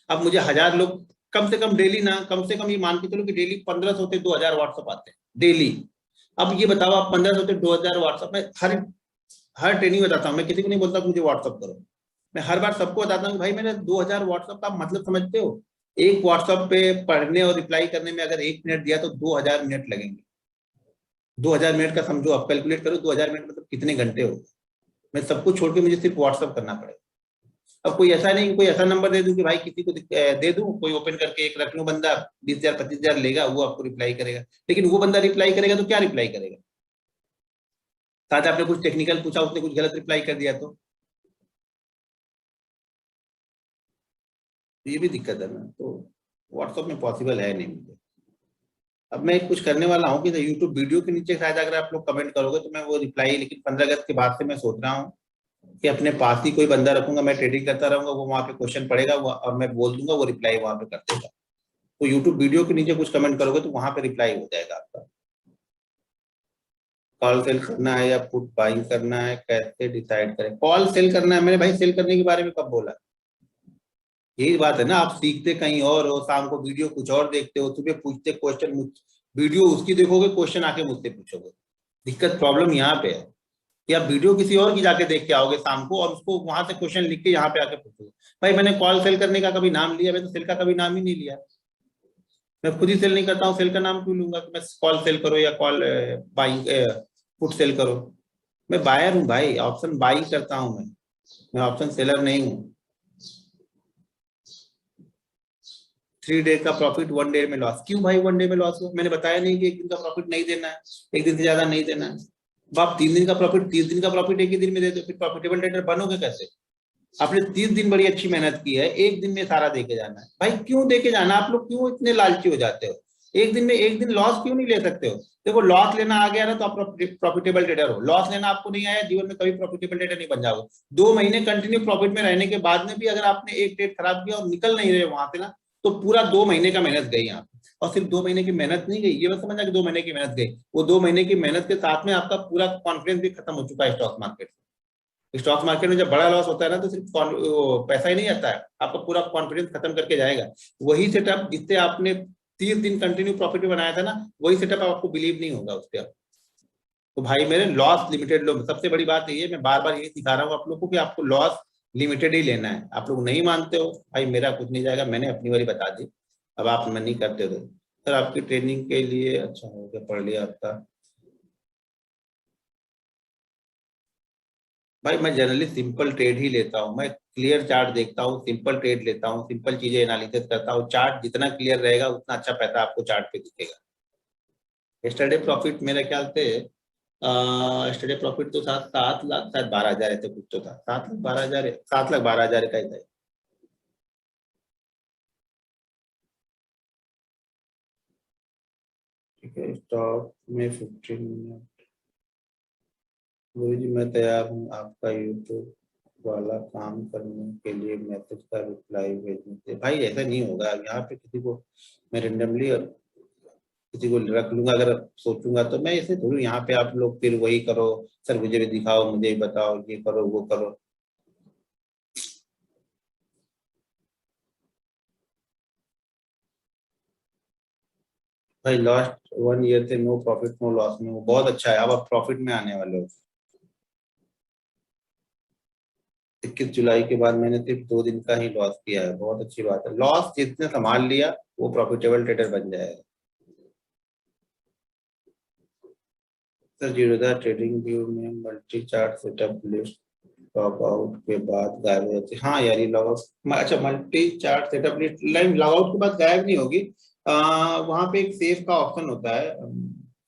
अब मुझे 1000 लोग कम से कम डेली ना, कम से कम ये मान के चलो कि डेली 1500 से 2000 व्हाट्सअप आते हैं डेली। अब ये बताओ आप 1500 से 2000 व्हाट्सअप में हर हर ट्रेनिंग बताता हूँ, मैं किसी को नहीं बोलता कि मुझे व्हाट्सअप करो। मैं हर बार सबको बताता हूँ कि भाई मैंने 2000 व्हाट्सअप का मतलब समझते हो? एक व्हाट्सअप पे पढ़ने और रिप्लाई करने में अगर 1 मिनट दिया तो 2000 मिनट लगेंगे। 2000 मिनट का समझो, आप कैलकुलेट करो 2000 मिनट मतलब कितने घंटे हो। मैं सब कुछ छोड़ के मुझे सिर्फ व्हाट्सअप करना पड़ेगा। अब कोई ऐसा नहीं, कोई ऐसा नंबर दे दूं कि भाई किसी को दे दूं, कोई ओपन करके एक रख लूं बंदा, 20,000 25,000 लेगा, वो आपको रिप्लाई करेगा। लेकिन वो बंदा रिप्लाई करेगा तो क्या रिप्लाई करेगा? शायद आपने कुछ टेक्निकल पूछा, उसने कुछ गलत रिप्लाई कर दिया तो ये भी दिक्कत है ना। तो व्हाट्सएप में पॉसिबल है नहीं मुझे। अब मैं कुछ करने वाला हूँ कि यूट्यूब वीडियो के नीचे शायद अगर आप लोग कमेंट करोगे तो मैं वो रिप्लाई, लेकिन 15 अगस्त के बाद से मैं सोच रहा हूँ कि अपने पास ही कोई बंदा रखूंगा, मैं ट्रेडिंग करता रहूंगा, वो वहां पे क्वेश्चन पड़ेगा और मैं बोल दूंगा, वो रिप्लाई वहां पे कर देगा। तो यूट्यूब वीडियो के नीचे कुछ कमेंट करोगे तो वहां पे रिप्लाई हो जाएगा आपका। कॉल सेल करना है या पुट बाइंग करना है, कैसे डिसाइड करें? कॉल सेल करना है, मैंने भाई सेल करने के बारे में कब बोला? यही बात है ना, आप सीखते कहीं और हो, शाम को वीडियो कुछ और देखते हो, सुबह पूछते क्वेश्चन, वीडियो उसकी देखोगे, क्वेश्चन आके मुझसे पूछोगे। दिक्कत प्रॉब्लम यहाँ पे है कि आप वीडियो किसी और की जाके देख के आओगे शाम को और उसको वहां से क्वेश्चन लिख के यहाँ पे आके पूछोगे। भाई मैंने कॉल सेल करने का कभी नाम लिया? मैं तो सेल का कभी नाम ही नहीं लिया। मैं खुद ही सेल नहीं करता हूँ, सेल का नाम क्यों लूंगा कि मैं कॉल सेल करो या कॉल बाइंग पुट सेल करो? मैं बायर हूँ भाई, ऑप्शन बाइंग करता हूँ मैं ऑप्शन सेलर नहीं हूँ। 3 डे का प्रॉफिट 1 डे में लॉस क्यों भाई? 1 डे में लॉस हो? मैंने बताया नहीं कि एक दिन का प्रॉफिट नहीं देना है, एक दिन से ज्यादा नहीं देना है। अब आप 3 दिन का प्रॉफिट, 30 दिन का प्रॉफिट एक ही दिन में दे दो, फिर प्रॉफिटेबल ट्रेडर बनोगे कैसे? आपने 30 दिन बड़ी अच्छी मेहनत की है, एक दिन में सारा देके जाना है भाई? क्यों देके जाना? आप लोग क्यों इतने लालची हो जाते हो? एक दिन में एक दिन लॉस क्यों नहीं ले सकते हो? देखो लॉस लेना आ गया ना तो आप प्रॉफिटेबल ट्रेडर हो, लॉस लेना आपको नहीं आया, जीवन में कभी प्रॉफिटेबल ट्रेडर नहीं बन जाओगे। 2 महीने कंटिन्यू प्रॉफिट में रहने के बाद में भी अगर आपने एक ट्रेड खराब किया और निकल नहीं रहे वहां से ना, तो पूरा 2 महीने का मेहनत गई यहाँ पे। और सिर्फ 2 महीने की मेहनत नहीं गई, ये मत समझना कि 2 महीने की मेहनत गई, वो 2 महीने की मेहनत के साथ में आपका पूरा कॉन्फिडेंस भी खत्म हो चुका है स्टॉक मार्केट। स्टॉक मार्केट में जब बड़ा लॉस होता है ना तो सिर्फ पैसा ही नहीं आता है, आपका पूरा कॉन्फिडेंस खत्म करके जाएगा। वही सेटअप जिससे आपने 30 दिन कंटिन्यू प्रॉफिट में बनाया था ना, वही सेटअप आपको बिलीव नहीं होगा उस पर। तो भाई मेरे लॉस लिमिटेड लो, सबसे बड़ी बात ये है, मैं बार बार यही सिखा रहा हूँ आप लोग को कि आपको लॉस लिमिटेड ही लेना है। आप लोग नहीं मानते हो भाई, मेरा कुछ नहीं जाएगा, मैंने अपनी बारी बता दी, अब आप मन नहीं करते तो सर आपकी ट्रेनिंग के लिए अच्छा हो गया, पढ़ लिया आपका। भाई मैं जनरली सिंपल ट्रेड ही लेता हूँ, मैं क्लियर चार्ट देखता हूँ, सिंपल ट्रेड लेता हूँ, सिंपल चीजें एनालिसिस करता हूँ। चार्ट जितना क्लियर रहेगा उतना अच्छा पैसा आपको चार्ट पे दिखेगा। यस्टरडे प्रॉफिट मेरे ख्याल से यस्टरडे प्रॉफिट तो 7 लाख शायद 12,000 ऐसे कुछ तो था, 7 लाख 12,000, 7 लाख 12,000 का ही था। ठीक है, स्टॉक में 15 मिनट। गुरु जी मैं तैयार हूँ आपका यूट्यूब वाला काम करने के लिए, मैसेज का रिप्लाई भेजने से। भाई ऐसा नहीं होगा यहाँ पे, किसी को मैं रेंडमली किसी को रख लूंगा अगर सोचूंगा तो। मैं ऐसे थोड़ी यहाँ पे आप लोग फिर वही करो, सर मुझे भी दिखाओ, मुझे भी बताओ, ये करो वो करो। भाई लास्ट 1 ईयर से नो प्रॉफिट नो लॉस में, वो बहुत अच्छा है, अब आप प्रॉफिट में आने वाले हो। 21 जुलाई के बाद मैंने सिर्फ 2 दिन का ही लॉस किया है, बहुत अच्छी बात है। लॉस जिसने संभाल लिया वो प्रॉफिटेबल ट्रेडर बन जाएगा। सर जीरोधा ट्रेडिंग व्यू में multi chart setup list log out के बाद गायब हो जाती है। हाँ यार, ये लॉग आउट, अच्छा multi chart setup list line log out के बाद गायब नहीं होगी। वहां पे एक सेव का ऑप्शन होता है,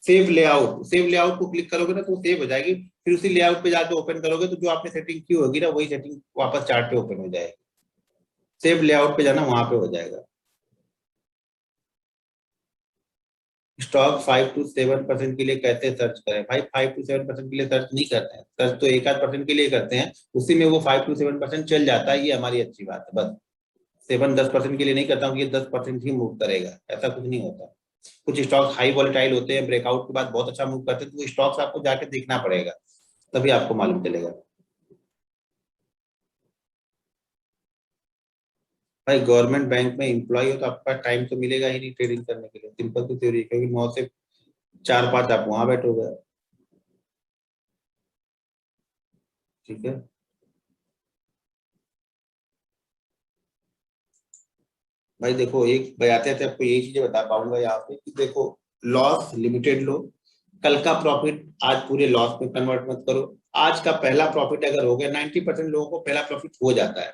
सेव लेआउट, सेव लेआउट को क्लिक करोगे ना तो सेव हो जाएगी। फिर उसी लेआउट पे जाके ओपन करोगे तो जो आपने सेटिंग की होगी ना वही सेटिंग वापस चार्ट पे ओपन हो जाएगी। सेव लेआउट पे जाना, वहां पे हो जाएगा। स्टॉक 5 to 7% के लिए कैसे सर्च करें? भाई 5 to 7% के लिए सर्च नहीं करते हैं, सर्च तो 1-8% के लिए करते हैं, उसी में वो 5 to 7% चल जाता है, ये हमारी अच्छी बात है। बस 7-10% के लिए नहीं करता हूँ, ये 10% ही मूव करेगा, ऐसा कुछ नहीं होता। कुछ स्टॉक हाई वॉलेटाइल होते हैं, ब्रेकआउट के बाद बहुत अच्छा मूव करते हैं, तो वो स्टॉक्स आपको जाके देखना पड़ेगा, तभी आपको मालूम चलेगा। भाई गवर्नमेंट बैंक में एम्प्लॉय हो तो आपका टाइम तो मिलेगा ही नहीं ट्रेडिंग करने के लिए, सिंपल सी थ्योरी है, क्योंकि 9 से 4-5 आप वहां बैठोगे। ठीक है भाई, देखो एक बजाते थे आपको यही चीजें बता पाऊंगा यहाँ पे कि देखो, लॉस लिमिटेड लो, कल का प्रॉफिट आज पूरे लॉस में कन्वर्ट मत करो। आज का पहला प्रॉफिट अगर हो गया, 90% लोगों को पहला प्रॉफिट हो जाता है,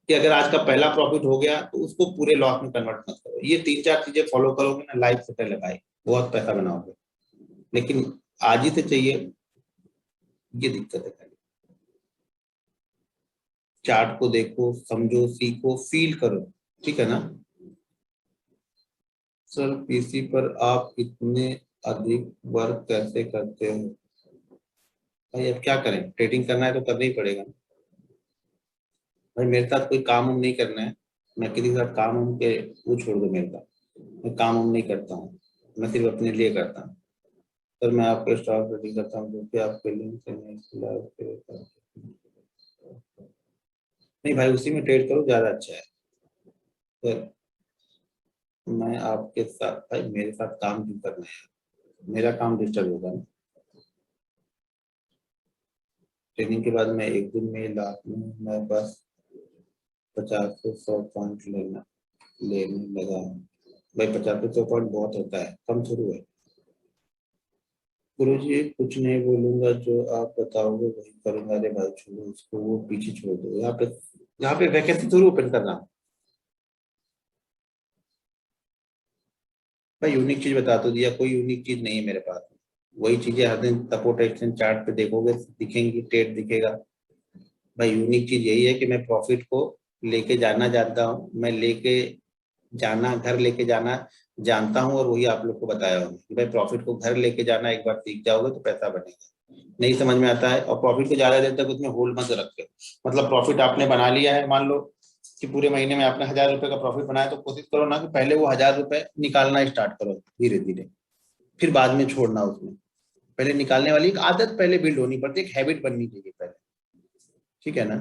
कि अगर आज का पहला प्रॉफिट हो गया तो उसको पूरे लॉस में कन्वर्ट मत करो। ये 3-4 चीजें फॉलो करोगे ना, लाइफ सेटल है भाई, बहुत पैसा बनाओगे। लेकिन आज ही से चाहिए, ये दिक्कत है खाली। चार्ट को देखो, समझो, सीखो, फील करो, ठीक है ना। सर पीसी पर आप इतने अधिक वर्क कैसे करते हो? भाई अब क्या करें, ट्रेडिंग करना है तो करना ही पड़ेगा। भाई मेरे साथ कोई काम वाम नहीं करना है, मैं किसी के साथ काम वाम के वो छोड़ दो मेरे साथ, मैं काम वाम नहीं करता हूँ, मैं सिर्फ अपने लिए करता हूँ। सर मैं आपके स्टॉक रेडी करता हूँ, जो कि आपके लिंक से नहीं खुला है, नहीं भाई उसी में ट्रेड करो, ज्यादा अच्छा है। सर मैं आपके साथ, भाई मेरे साथ काम क्यों करना है, मेरा काम डिस्टर्ब होगा ना। ट्रेनिंग के बाद मैं एक दिन में लाख में मैं बस 50 से 100 पॉइंट लेने लगा हूँ। भाई 50 से 100 पॉइंट बहुत होता है, कम शुरू है। गुरुजी कुछ नहीं बोलूंगा, जो आप बताओगे वही करूंगा। अरे भाई छोड़ो उसको, वो पीछे छोड़ दो। यहाँ पे वैकेंसी जरूर ओपन करना। भाई यूनिक चीज बता तो दिया, कोई यूनिक चीज नहीं है मेरे पास। वही चीजें हर दिन सपोर्ट एक्शन चार्ट पे देखोगे, दिखेंगी, ट्रेड दिखेगा। भाई यूनिक चीज यही है कि मैं प्रॉफिट को लेके जाना जानता हूँ, मैं लेके जाना, घर लेके जाना जानता हूँ, और वही आप लोग को बताया हूँ कि भाई प्रॉफिट को घर लेके जाना एक बार सीख जाओगे तो पैसा बनेगा। नहीं समझ में आता है, और प्रॉफिट को ज्यादा देर तक उसमें होल्ड मत रखे। मतलब प्रॉफिट आपने बना लिया है, मान लो कि पूरे महीने में आपने 1,000 रुपए का प्रॉफिट बनाया, तो कोशिश करो ना कि पहले वो 1,000 रुपए निकालना स्टार्ट करो धीरे धीरे, फिर बाद में छोड़ना उसमें। पहले निकालने वाली एक आदत पहले बिल्ड होनी पड़ती है, एक हैबिट बननी चाहिए पहले, ठीक है ना।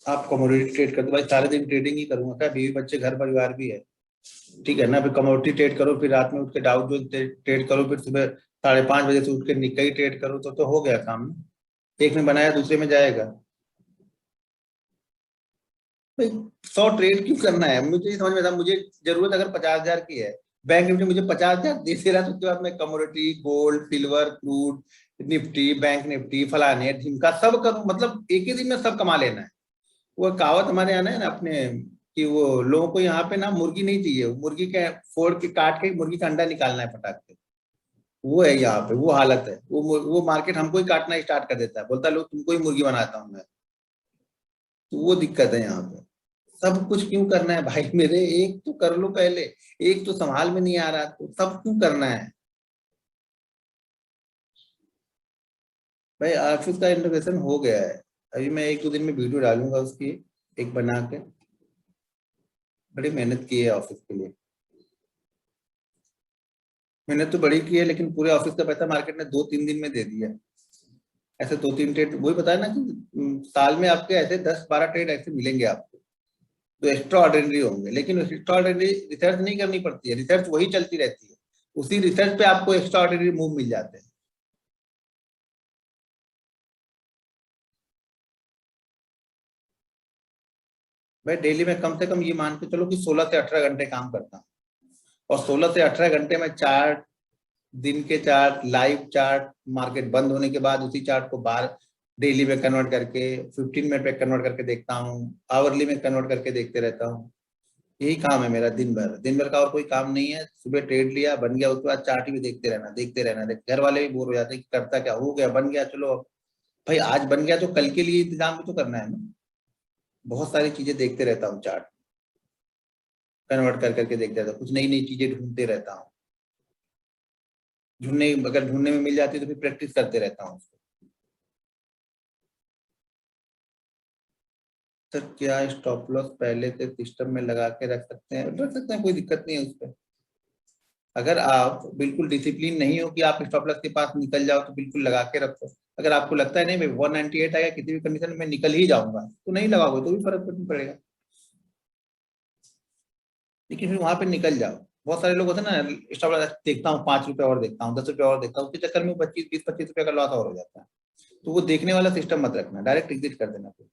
आप कमोडिटी ट्रेड करते हो? भाई सारे दिन ट्रेडिंग ही करूंगा क्या, बीवी बच्चे घर परिवार भी है, ठीक है ना। फिर कमोडिटी ट्रेड करो, फिर रात में उठ के डाउ जोन्स ट्रेड करो, फिर सुबह 5:30 बजे से उठ के निक्कई ट्रेड करो, तो हो गया काम ना। एक में बनाया दूसरे में जाएगा। भाई 100 ट्रेड क्यों करना है, मुझे नहीं समझ में आता। मुझे जरूरत अगर 50,000 की है, बैंक निफ्टी मुझे 50,000 दे रहा है, तो उसके बाद मैं commodity, gold, silver, crude, Nifty, bank Nifty, फलाने ढिमका सब करूं, मतलब एक ही दिन में सब कमा लेना है। वो कहावत हमारे यहाँ है ना अपने, कि वो लोगों को यहाँ पे ना मुर्गी नहीं चाहिए, मुर्गी के फोड़ के काट के मुर्गी का अंडा निकालना है फटाक से। वो है यहाँ पे, वो हालत है। वो मार्केट हमको ही काटना स्टार्ट कर देता है, बोलता है लो तुमको ही मुर्गी बनाता हूँ मैं। तो वो दिक्कत है यहाँ पे। सब कुछ क्यों करना है भाई मेरे, एक तो कर लो पहले। एक तो संभाल में नहीं आ रहा, तो सब क्यों करना है। भाई ऑफिस का इंटीग्रेशन हो गया है, अभी मैं 1-2 दिन में वीडियो डालूंगा उसकी, एक बना के। बड़ी मेहनत की है ऑफिस के लिए, मेहनत तो बड़ी की है, लेकिन पूरे ऑफिस का पैसा मार्केट ने 2-3 दिन में दे दिया। ऐसे 2-3 ट्रेड, वही बताया ना कि साल में आपके ऐसे 10-12 ट्रेड ऐसे मिलेंगे आपको, तो एक्स्ट्रा ऑर्डिनरी होंगे, लेकिन एक्स्ट्रा ऑर्डिनरी रिसर्च नहीं करनी पड़ती है, रिसर्च वही चलती रहती है, उसी रिसर्च पे आपको एक्स्ट्रा ऑर्डिनरी मूव मिल जाते हैं। भाई डेली में कम से कम ये मान के चलो कि 16 से 18 घंटे काम करता हूँ, और 16 से 18 घंटे में चार्ट, दिन के चार्ट, लाइव चार्ट, मार्केट बंद होने के बाद उसी चार्ट को बार डेली में कन्वर्ट करके 15 मिनट में कन्वर्ट करके देखता हूँ, आवरली में कन्वर्ट करके देखते रहता हूँ। यही काम है मेरा दिन भर, दिन भर का और कोई काम नहीं है। सुबह ट्रेड लिया, बन गया, उसके बाद चार्ट भी देखते रहना, देखते रहना। घर वाले भी बोर हो जाते हैं कि करता क्या, हो गया, बन गया, चलो भाई आज बन गया तो कल के लिए इंतजाम भी तो करना है ना। बहुत सारी चीजें देखते रहता हूँ, चार्ट कन्वर्ट कर करके देखते रहता हूँ, कुछ नई नई चीजें ढूंढते रहता हूँ। अगर ढूंढने में मिल जाती है तो फिर प्रैक्टिस करते रहता हूँ उसको। सर क्या स्टॉप लॉस पहले से सिस्टम में लगा के रख सकते हैं? रख सकते हैं, कोई दिक्कत नहीं है उस पर। अगर आप बिल्कुल डिसिप्लिन नहीं हो कि आप स्टॉप लॉस के पास निकल जाओ, तो बिल्कुल लगा के रखो। अगर आपको लगता है नहीं भाई 198 आएगा किसी भी कंडीशन में निकल ही जाऊंगा, तो नहीं लगाओगे तो भी फर्क नहीं पड़ेगा, लेकिन फिर वहां पे निकल जाओ। बहुत सारे लोग होते हैं ना, स्टॉप लॉस देखता हूँ 5 रुपए और देखता हूँ, 10 रुपए और देखता हूँ, उसके चक्कर में 25, 20, 25 रुपए का लॉस और हो जाता है। तो वो देखने वाला सिस्टम मत रखना, डायरेक्ट एग्जिट कर देना फिर।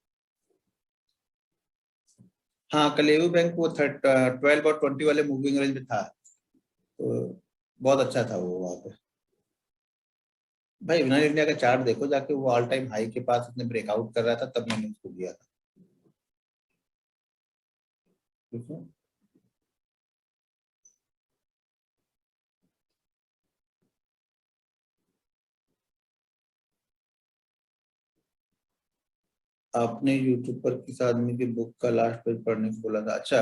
हाँ, कलेयू बैंक वो 12 और 20 वाले मूविंग रेंज में था, तो बहुत अच्छा था वो वहाँ पे। भाई यूनाइटेड इंडिया का चार्ट देखो जाके, वो ऑल टाइम हाई के पास उसने ब्रेकआउट कर रहा था, तब मैंने उसको दिया था। ठीक है। आपने यूट्यूब पर किस आदमी की बुक का लास्ट पेज पढ़ने को बोला था? अच्छा,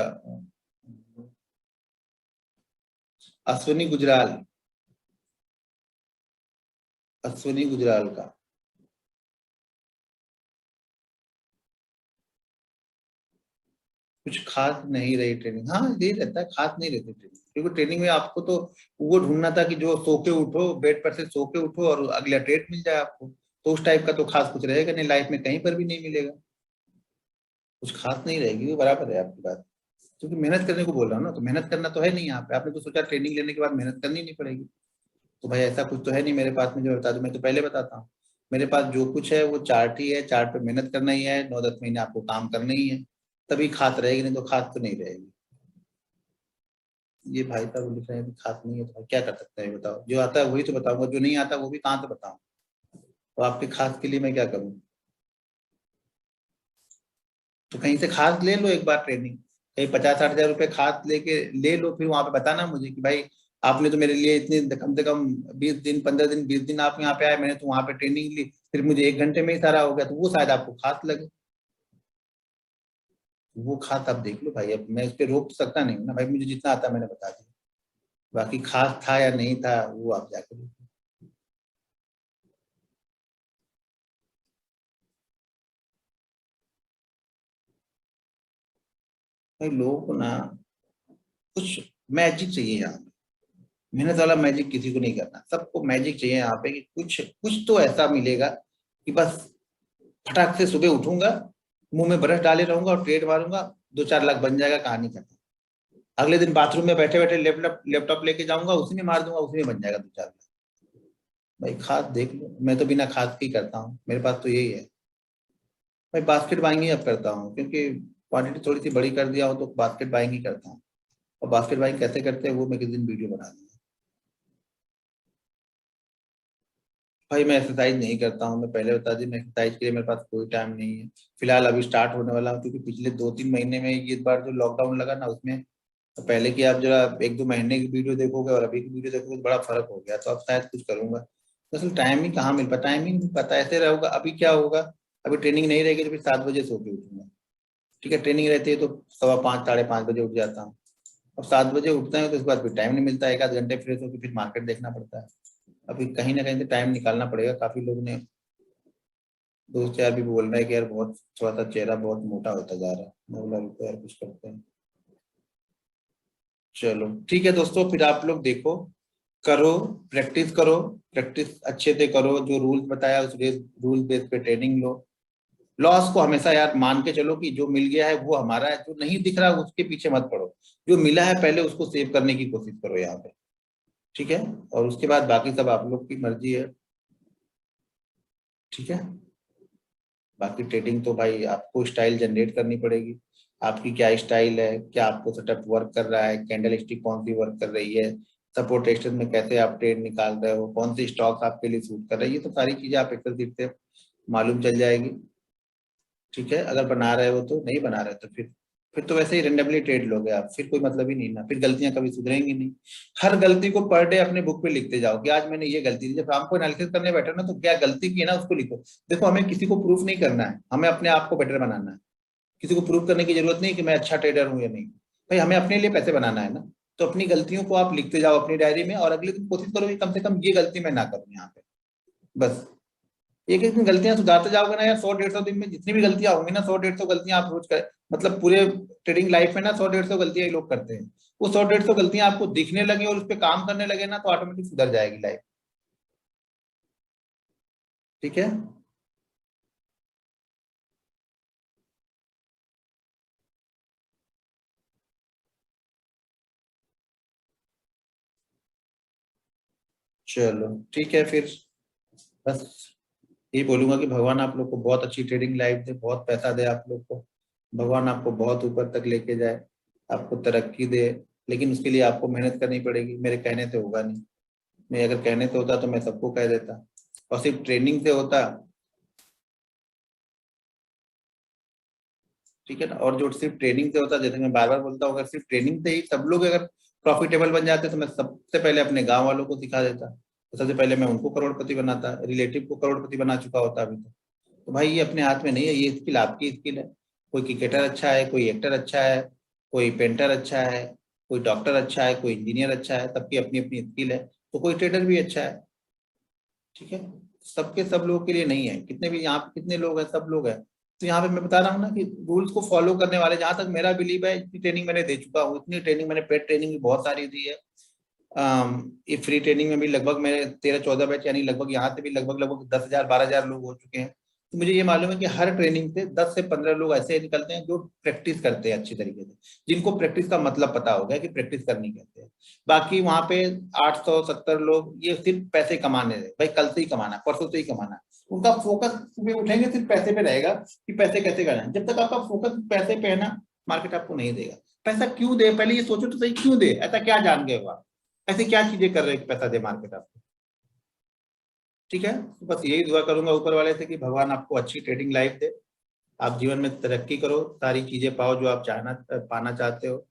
अश्विनी गुजराल, अश्विनी गुजराल का। कुछ खास नहीं रही ट्रेनिंग, हाँ यही रहता है, खास नहीं रहती ट्रेनिंग, क्योंकि ट्रेनिंग में आपको तो वो ढूंढना था कि जो सो के उठो, बेड पर से सो के उठो और अगला ट्रेड मिल जाए आपको। तो उस टाइप का तो खास कुछ रहेगा नहीं, लाइफ में कहीं पर भी नहीं मिलेगा, कुछ खास नहीं रहेगी, वो बराबर है आपकी बात। क्योंकि मेहनत करने को बोल रहा हूँ ना, तो मेहनत करना तो है नहीं यहाँ पे, आपने तो सोचा ट्रेनिंग लेने के बाद मेहनत करनी नहीं पड़ेगी। तो भाई ऐसा कुछ तो है नहीं मेरे पास में जो बता दूं, मैं तो पहले बताता हूँ। मेरे पास जो कुछ है वो चार्ट ही है, चार्ट पे मेहनत करना ही है, 9-10 महीने आपको काम करना ही है, तभी खास रहेगी, नहीं तो खास तो नहीं रहेगी। ये भाई साहब लिख रहे हैं कि खास नहीं है, तो क्या कर सकते हैं बताओ? जो आता है वही तो बताऊंगा, जो नहीं आता वो भी कहाँ से बताऊं? तो आपके खास के लिए मैं क्या करूँ? तो कहीं से खास ले लो एक बार ट्रेनिंग, कहीं 50-60 हजार रुपए खास लेके ले लो, फिर वहां पे बताना मुझे कि भाई आपने तो मेरे लिए इतने कम से कम 20 दिन, 15 दिन, 20 दिन आप यहाँ पे आए, मैंने तो वहां पे ट्रेनिंग ली, फिर मुझे 1 घंटे में ही सारा हो गया, तो वो शायद आपको खास लगे। वो खास आप देख लो भाई, अब मैं इस पे रोक तो सकता नहीं हूँ ना भाई, मुझे जितना आता मैंने बता दिया। बाकी खास था या नहीं था वो आप जाके देखो। भाई लोगों को ना कुछ मैजिक चाहिए यहाँ पे, मेहनत वाला मैजिक किसी को नहीं करना, सबको मैजिक चाहिए यहाँ पे कि कुछ कुछ तो ऐसा मिलेगा कि बस फटाक से सुबह उठूंगा, मुंह में ब्रश डाले रहूंगा और ट्रेड मारूंगा, 2-4 लाख बन जाएगा, कहानी खत्म। अगले दिन बाथरूम में बैठे बैठे लैपटॉप लैपटॉप लेके जाऊंगा, उसी में मार दूंगा, उसी में बन जाएगा 2-4 लाख। भाई खाद देख लो, मैं तो बिना खाद के ही करता हूँ, मेरे पास तो यही है। भाई बास्केट बाइंग ही अब करता हूँ, क्योंकि क्वांटिटी थोड़ी सी बड़ी कर दिया हूँ, तो बास्केट बाइंग ही करता हूँ। और बास्केट बाइंग कैसे करते हैं वो मैं किसी दिन वीडियो बना दूंगा। भाई मैं एक्सरसाइज नहीं करता हूँ, मैं पहले बता दी, मैं एक्सरसाइज के लिए मेरे पास कोई टाइम नहीं है। फिलहाल अभी स्टार्ट होने वाला हूँ, क्योंकि पिछले 2-3 महीने में ये बार जो लॉकडाउन लगा ना, उसमें तो पहले की आप जरा 1-2 महीने की वीडियो देखोगे और अभी की वीडियो देखोगे तो बड़ा फर्क हो गया, तो अब शायद कुछ करूंगा। असल टाइम ही कहाँ मिल पाता, टाइम ही नहीं पता, ऐसे रहेगा। अभी क्या होगा, अभी ट्रेनिंग नहीं रहेगी तो फिर 7 बजे सो के उठूंगा। ठीक है, ट्रेनिंग रहती है तो 5:15, 5:30 बजे उठ जाता हूँ। अब 7 बजे उठता है तो उसके बाद फिर टाइम नहीं मिलता, 1-आध घंटे फ्रेश होकर फिर मार्केट देखना पड़ता है। अभी कहीं ना कहीं से टाइम निकालना पड़ेगा। काफी लोग ने, दोस्त यार भी बोल रहे हैं कि यार बहुत थोड़ा सा चेहरा बहुत मोटा होता जा रहा है। मैं बोला रुको यार कुछ करते हैं। चलो ठीक है दोस्तों, फिर आप लोग देखो, करो, प्रैक्टिस करो, प्रैक्टिस अच्छे से करो, जो रूल्स बताया उस रूल बेस पे ट्रेनिंग लो। लॉस को हमेशा यार मान के चलो कि जो मिल गया है वो हमारा है, जो नहीं दिख रहा उसके पीछे मत पड़ो, जो मिला है पहले उसको सेव करने की कोशिश करो यहाँ पे, ठीक है। और उसके बाद बाकी सब आप लोग की मर्जी है, ठीक है। बाकी ट्रेडिंग तो भाई आपको स्टाइल जनरेट करनी पड़ेगी, आपकी क्या स्टाइल है, क्या आपको सेटअप वर्क कर रहा है, कैंडल स्टिक कौन सी वर्क कर रही है, सपोर्ट रेजिस्टेंस में कैसे आप ट्रेड निकाल रहे हो, कौन सी स्टॉक्स आपके लिए सूट कर रही है, ये तो सारी चीजें आप एक्सेल सीट से मालूम चल जाएगी, ठीक है। अगर बना रहे हो तो, नहीं बना रहे तो फिर तो वैसे ही रेंडमली ट्रेड लोगे आप, फिर कोई मतलब ही नहीं ना, फिर गलतियां कभी सुधरेंगी नहीं। हर गलती को पर डे अपने बुक पे लिखते जाओ कि आज मैंने ये गलती की, जब आपको एनालिसिस करने बैठे ना तो क्या गलती की है ना उसको लिखो। देखो हमें किसी को प्रूफ नहीं करना है, हमें अपने आप को बेटर बनाना है, किसी को प्रूव करने की जरूरत नहीं कि मैं अच्छा ट्रेडर हूं या नहीं, भाई हमें अपने लिए पैसे बनाना है ना। तो अपनी गलतियों को आप लिखते जाओ अपनी डायरी में, और अगले दिन कोशिश करो कि कम से कम ये गलती मैं ना करूं यहाँ पे, बस। एक एक दिन गलतियां सुधारते जाओगे ना यार, 100-150 दिन में जितनी भी गलतियां होंगी ना, 100-150 गलतियां आप रोज कर, मतलब पूरे ट्रेडिंग लाइफ में ना 100-150 गलतियां ही लोग करते हैं। वो 100-150 गलतियां आपको दिखने लगी और उस पर काम करने लगे ना, तो ऑटोमेटिक सुधर जाएगी लाइफ, ठीक है। चलो ठीक है फिर, बस यही बोलूंगा कि भगवान आप लोग को बहुत अच्छी ट्रेडिंग लाइफ दे, बहुत पैसा दे आप लोग को, भगवान आपको बहुत ऊपर तक लेके जाए, आपको तरक्की दे। लेकिन उसके लिए आपको मेहनत करनी पड़ेगी, मेरे कहने से होगा नहीं। मैं अगर कहने से होता तो मैं सबको कह देता, और सिर्फ ट्रेनिंग से होता, ठीक है ना। और जो सिर्फ ट्रेनिंग से होता, जैसे मैं बार बार बोलता हूँ, अगर सिर्फ ट्रेनिंग से ही सब लोग अगर प्रॉफिटेबल बन जाते तो मैं सबसे पहले अपने गांव वालों को सिखा देता, तो सबसे पहले मैं उनको करोड़पति बनाता, रिलेटिव को करोड़पति बना चुका होता अभी तक। तो भाई ये अपने हाथ में नहीं है, ये स्किल आपकी स्किल है। कोई क्रिकेटर अच्छा है, कोई एक्टर अच्छा है, कोई पेंटर अच्छा है, कोई डॉक्टर अच्छा है, कोई इंजीनियर अच्छा है, सबकी अपनी अपनी स्किल है। तो कोई ट्रेडर भी अच्छा है, ठीक है। सबके सब लोगों के लिए नहीं है, कितने भी यहाँ पे कितने लोग हैं, सब लोग हैं। तो यहाँ पे मैं बता रहा हूँ ना कि रूल्स को फॉलो करने वाले, जहां तक मेरा बिलीव है, इतनी ट्रेनिंग मैंने दे चुका हूँ, इतनी ट्रेनिंग मैंने पेड ट्रेनिंग भी बहुत सारी दी है। ये फ्री ट्रेनिंग में भी लगभग मेरे 13-14 बैच, यानी लगभग यहाँ से भी लगभग लगभग 10,000-12,000 लोग हो चुके हैं। तो मुझे ये मालूम है कि हर ट्रेनिंग से 10 से 15 लोग ऐसे निकलते हैं जो प्रैक्टिस करते हैं अच्छी तरीके से, जिनको प्रैक्टिस का मतलब पता हो गया कि प्रैक्टिस करनी कैसे है। बाकी वहां पे 870 लोग ये सिर्फ पैसे कमाने रहे, भाई कल से ही कमाना, परसों से ही कमाना, उनका फोकस सुबह उठेंगे सिर्फ पैसे पे रहेगा कि पैसे कैसे करना है। जब तक आपका फोकस पैसे पे है ना, मार्केट आपको नहीं देगा। पैसा क्यों दे, पहले ये सोचो तो सही, क्यों दे, ऐसा क्या जान गए हो आप, ऐसे क्या चीजें कर रहे हैं कि पैसा दे मार्केट आपको, ठीक है। तो बस यही दुआ करूंगा ऊपर वाले से कि भगवान आपको अच्छी ट्रेडिंग लाइफ दे, आप जीवन में तरक्की करो, सारी चीजें पाओ जो आप चाहना पाना चाहते हो।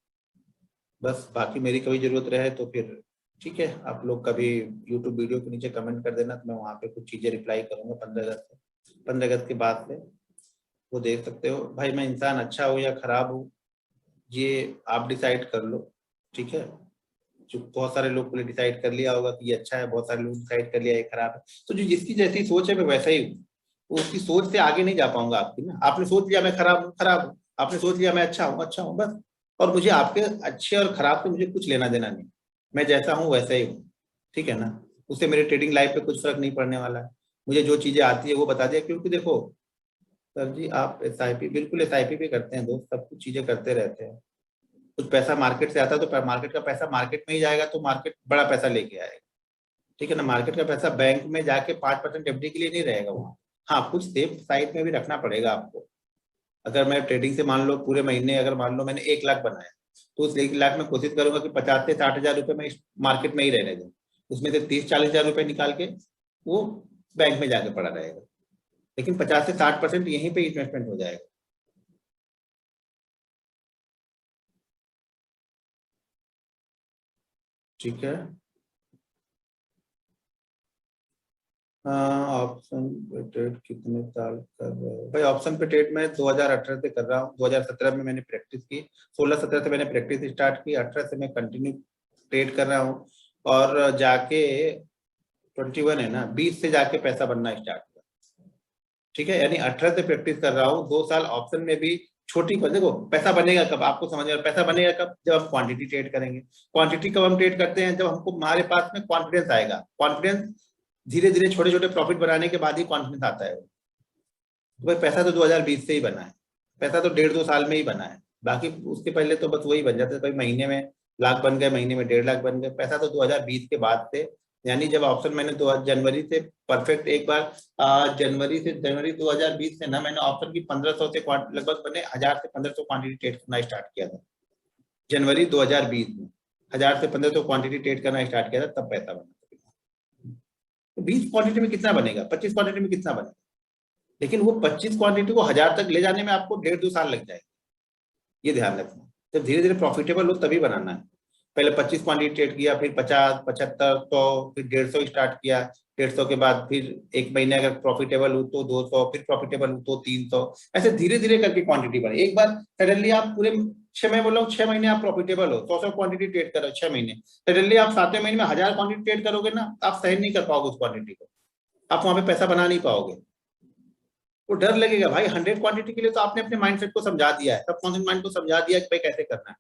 बस बाकी मेरी कभी जरूरत रहे तो फिर ठीक है, आप लोग कभी यूट्यूब वीडियो के नीचे कमेंट कर देना, तो मैं वहाँ पे कुछ चीजें रिप्लाई करूंगा 15 अगस्त से, 15 अगस्त के बाद से वो देख सकते हो। भाई मैं इंसान अच्छा हूँ या खराब हूँ, ये आप डिसाइड कर लो, ठीक है। जो बहुत सारे लोग को डिसाइड कर लिया होगा कि ये अच्छा है, बहुत सारे लोग डिसाइड कर लिया ये खराब है। तो जो जिसकी जैसी सोच है मैं वैसा ही हूँ, वो उसकी सोच से आगे नहीं जा पाऊंगा आपकी ना। आपने सोच लिया मैं खराब हूँ, खराब हूँ, आपने सोच लिया मैं अच्छा हूँ, अच्छा हूँ, बस। और मुझे आपके अच्छे और खराब से मुझे कुछ लेना देना नहीं, मैं जैसा हूँ वैसा ही हूँ, ठीक है ना। उससे मेरे ट्रेडिंग लाइफ पे कुछ फर्क नहीं पड़ने वाला है। मुझे जो चीजें आती है वो बता दिया, क्योंकि देखो सर जी, आप SIP, बिल्कुल SIP भी करते हैं दोस्त, सब कुछ चीजें करते रहते हैं। कुछ पैसा मार्केट से आता है तो मार्केट का पैसा मार्केट में ही जाएगा, तो मार्केट बड़ा पैसा लेके आएगा, ठीक है ना। मार्केट का पैसा बैंक में जाके 5% FD के लिए नहीं रहेगा वहाँ। हाँ, कुछ सेफ साइड में भी रखना पड़ेगा आपको। अगर मैं ट्रेडिंग से मान लो पूरे महीने, अगर मान लो मैंने 1 लाख बनाया, तो उस 1 लाख में कोशिश करूंगा कि 50 से 60 हजार रुपए मैं इस मार्केट में ही रहने दूँ, उसमें से 30-40 हजार रुपए निकाल के वो बैंक में जाके पड़ा रहेगा, लेकिन 50 से 60% यहीं पे इन्वेस्टमेंट हो जाएगा, ठीक है। हाँ, ऑप्शन पे ट्रेड कितने साल कर रहे हो भाई, ऑप्शन पे ट्रेड मैं 2018 से कर रहा हूँ, 2017 में मैंने प्रैक्टिस की, 16-17 से मैंने प्रैक्टिस स्टार्ट की, 18 से मैं कंटिन्यू ट्रेड कर रहा हूँ। और जाके 21 है ना, 20 से जाके पैसा बनना स्टार्ट हुआ, ठीक है। यानी 18 से प्रैक्टिस कर रहा हूँ, 2 साल ऑप्शन में भी छोटी पर। देखो पैसा बनेगा कब, आपको समझ में, पैसा बनेगा कब, जब हम क्वांटिटी ट्रेड करेंगे। क्वांटिटी कब हम ट्रेड करते हैं, जब हमको हमारे पास में कॉन्फिडेंस आएगा। कॉन्फिडेंस धीरे धीरे छोटे छोटे प्रॉफिट बनाने के बाद ही कॉन्फिडेंस आता है, तो भाई पैसा तो 2020 से ही बना है, पैसा तो 1.5-2 साल में ही बना है, बाकी उसके पहले तो बस वही बन जाता है, भाई महीने में लाख बन गए, महीने में 1.5 लाख बन गए। पैसा तो 2020 के बाद से, यानी जब ऑप्शन मैंने जनवरी से परफेक्ट एक बार जनवरी 2020 से ना मैंने ऑप्शन की 1500 से लगभग मैंने 1000 से 1500 क्वांटिटी ट्रेड करना स्टार्ट किया था। जनवरी 2020 में 1000 से 1500 क्वांटिटी ट्रेड करना स्टार्ट किया था, तब पैसा बना। तो 20 क्वांटिटी में कितना बनेगा, 25 क्वांटिटी में कितना बनेगा, लेकिन वो 25 क्वांटिटी को 1000 तक ले जाने में आपको 1.5-2 साल लग जाएगा, ये ध्यान रखना। जब धीरे धीरे प्रॉफिटेबल हो तभी बनाना है। पहले 25 क्वांटिटी ट्रेड किया, फिर 50, 75, 100, फिर 150 स्टार्ट किया, 150 के बाद फिर एक महीने अगर प्रॉफिटेबल हो तो 200, फिर प्रॉफिटेबल हो तो 300, ऐसे धीरे धीरे करके क्वांटिटी बढ़े। एक बार सडनली आप पूरे 6 महीने, बोल रहा हूँ 6 महीने आप प्रॉफिटेबल हो, 100 क्वांटिटी ट्रेड करो 6 महीने, सडनली आप 7वें महीने में 1000 क्वांटिटी ट्रेड करोगे ना, आप सहन नहीं कर पाओगे उस क्वांटिटी को, आप वहां पे पैसा बना नहीं पाओगे। वो डर लगेगा भाई, 100 क्वांटिटी के लिए तो आपने अपने माइंडसेट को समझा दिया है, सबकॉन्शियस माइंड को समझा दिया है कि भाई कैसे करना है।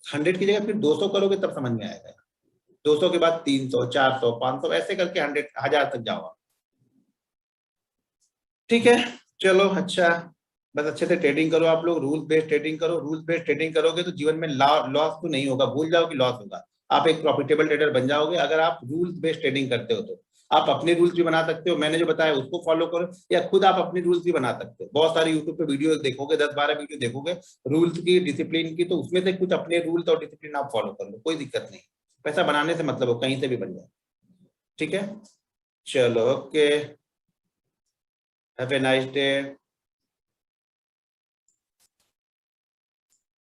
100 की जगह फिर 200 करोगे तब समझ में आएगा, 200 के बाद 300, 400, 500 ऐसे करके 1000 तक जाओ। ठीक है, चलो अच्छा, बस अच्छे से ट्रेडिंग करो आप लोग, रूल बेस्ड ट्रेडिंग करो। रूल बेस्ड ट्रेडिंग करोगे तो जीवन में लॉस तो नहीं होगा, भूल जाओ कि लॉस होगा, आप एक प्रॉफिटेबल ट्रेडर बन जाओगे अगर आप रूल बेस्ड ट्रेडिंग करते हो। तो आप अपने रूल्स भी बना सकते हो, मैंने जो बताया उसको फॉलो करो, या खुद आप अपने रूल्स भी बना सकते हो। बहुत सारे यूट्यूब पे वीडियो देखोगे, 10-12 वीडियो देखोगे रूल्स की, डिसिप्लिन की, तो उसमें से कुछ अपने रूल्स और डिसिप्लिन आप फॉलो कर लो, कोई दिक्कत नहीं। पैसा बनाने से मतलब हो, कहीं से भी बन जाए। ठीक है, चलो okay, have a nice day.